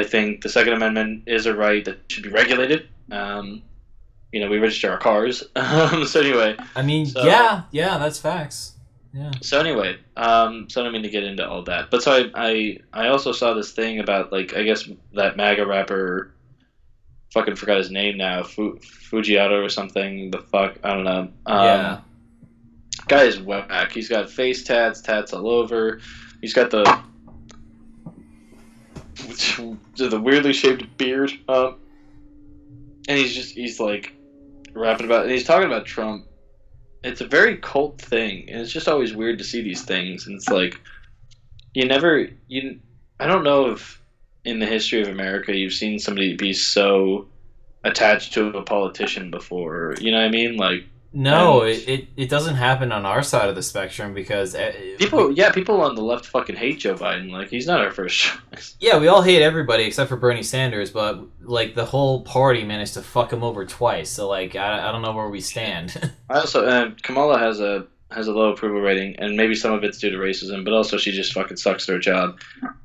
think the Second Amendment is a right that should be regulated. We register our cars. So anyway, I mean, so yeah, that's facts. Yeah. so I don't mean to get into all that, but so I also saw this thing about like I guess that MAGA rapper, fucking forgot his name now, Fujiato or something. The fuck, I don't know. Yeah. Guy is whack. He's got face tats all over. He's got the weirdly shaped beard. And he's like rapping about, and he's talking about Trump. It's a very cult thing, and it's just always weird to see these things. And it's like you never you. I don't know if in the history of America you've seen somebody be so attached to a politician before. You know what I mean? Like, No, and it doesn't happen on our side of the spectrum because people on the left fucking hate Joe Biden. Like, he's not our first choice. yeah, we all hate everybody except for Bernie Sanders, but like the whole party managed to fuck him over twice. So like I don't know where we stand. I also Kamala has a low approval rating, and maybe some of it's due to racism, but also she just fucking sucks at her job.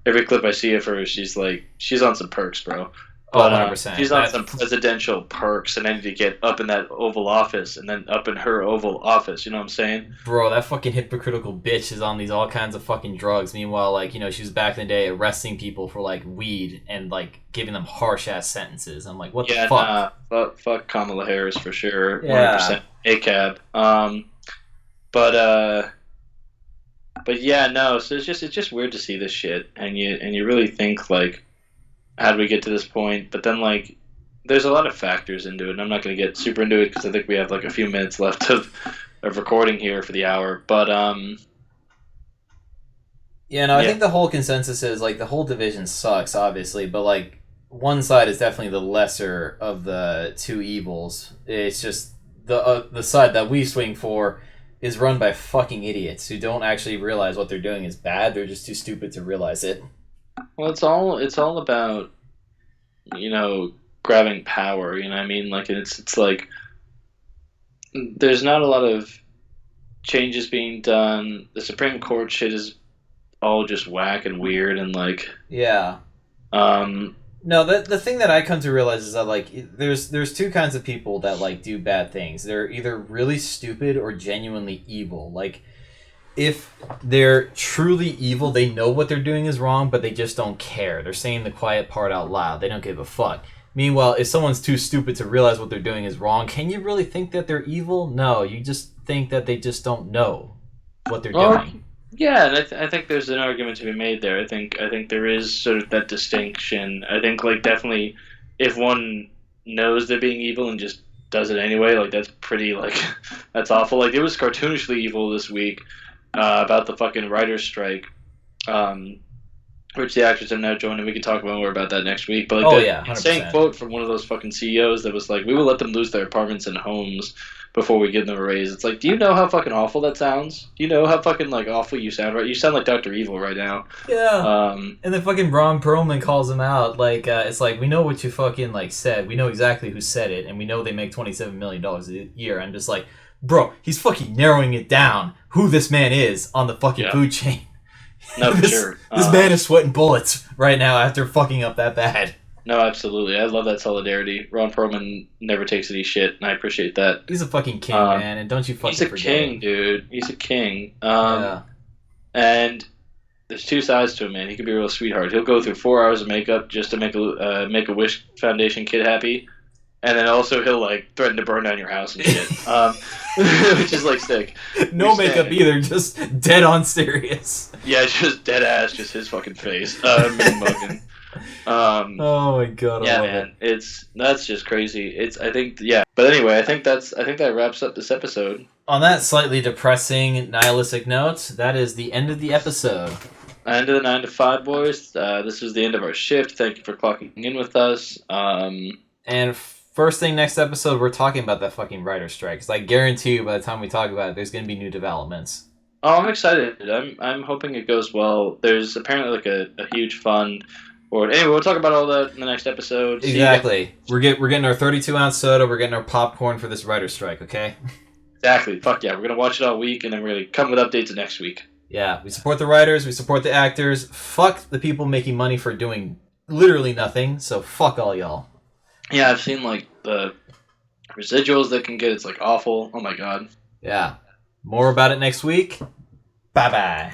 Every clip I see of her, she's on some perks, bro. Oh, But 100%. she's on some presidential perks, and I need to get up in that Oval Office, and then up in her Oval Office. You know what I'm saying? Bro, that fucking hypocritical bitch is on these all kinds of fucking drugs. Meanwhile, like, you know, she was back in the day arresting people for, like, weed and, like, giving them harsh-ass sentences. I'm like, what the fuck? Fuck Kamala Harris for sure. Yeah. 100% ACAB. But yeah, no. So it's just weird to see this shit, and you really think like, how did we get to this point? But then like, there's a lot of factors into it. And I'm not going to get super into it because I think we have like a few minutes left of recording here for the hour. But yeah, no, I think the whole consensus is like the whole division sucks, obviously, but like one side is definitely the lesser of the two evils. It's just the side that we swing for is run by fucking idiots who don't actually realize what they're doing is bad. They're just too stupid to realize it. Well, it's all about, you know, grabbing power. You know what I mean? Like it's like there's not a lot of changes being done. The Supreme Court shit is all just whack and weird and like yeah. No, the thing that I come to realize is that like there's two kinds of people that like do bad things. They're either really stupid or genuinely evil. Like if they're truly evil, they know what they're doing is wrong, but they just don't care. They're saying the quiet part out loud. They don't give a fuck. Meanwhile, if someone's too stupid to realize what they're doing is wrong, can you really think that they're evil? No, you just think that they just don't know what they're doing. Yeah, and I think there's an argument to be made there. I think there is sort of that distinction. I think like definitely, if one knows they're being evil and just does it anyway, like that's pretty like that's awful. Like it was cartoonishly evil this week about the fucking writers' strike, which the actors have now joined, and we can talk more about that next week. But like insane quote from one of those fucking CEOs that was like, "We will let them lose their apartments and homes before we give them a raise." It's like, do you know how fucking awful that sounds? Do you know how fucking like awful you sound? Right? You sound like Dr. Evil right now. Yeah. And then fucking Ron Perlman calls him out. Like, it's like, we know what you fucking like said. We know exactly who said it, and we know they make $27 million a year. I'm just like, bro, he's fucking narrowing it down who this man is on the fucking food chain. No, for sure. This man is sweating bullets right now after fucking up that bad. No, absolutely. I love that solidarity. Ron Perlman never takes any shit, and I appreciate that. He's a fucking king, man, and don't you fucking forget. He's a king, dude. He's a king. And there's two sides to him, man. He could be a real sweetheart. He'll go through 4 hours of makeup just to make a Wish Foundation kid happy, and then also he'll like threaten to burn down your house and shit, which is like sick. No makeup either, just dead on serious. Yeah, just dead ass, just his fucking face. Mugging. Oh my god! Yeah, man, that's just crazy. But anyway, I think that wraps up this episode. On that slightly depressing, nihilistic note, that is the end of the episode. End of the 9 to 5, boys. This was the end of our shift. Thank you for clocking in with us. And first thing next episode, we're talking about that fucking writer's strike. Because I guarantee you, by the time we talk about it, there's going to be new developments. Oh, I'm excited. I'm hoping it goes well. There's apparently like a huge fund. Anyway, we'll talk about all that in the next episode. Exactly. We're getting our 32-ounce soda. We're getting our popcorn for this writer's strike, okay? Exactly. Fuck yeah. We're going to watch it all week, and then we're going to come with updates next week. Yeah. We support the writers. We support the actors. Fuck the people making money for doing literally nothing. So fuck all y'all. Yeah, I've seen, like, the residuals they can get. It's, like, awful. Oh, my God. Yeah. More about it next week. Bye-bye.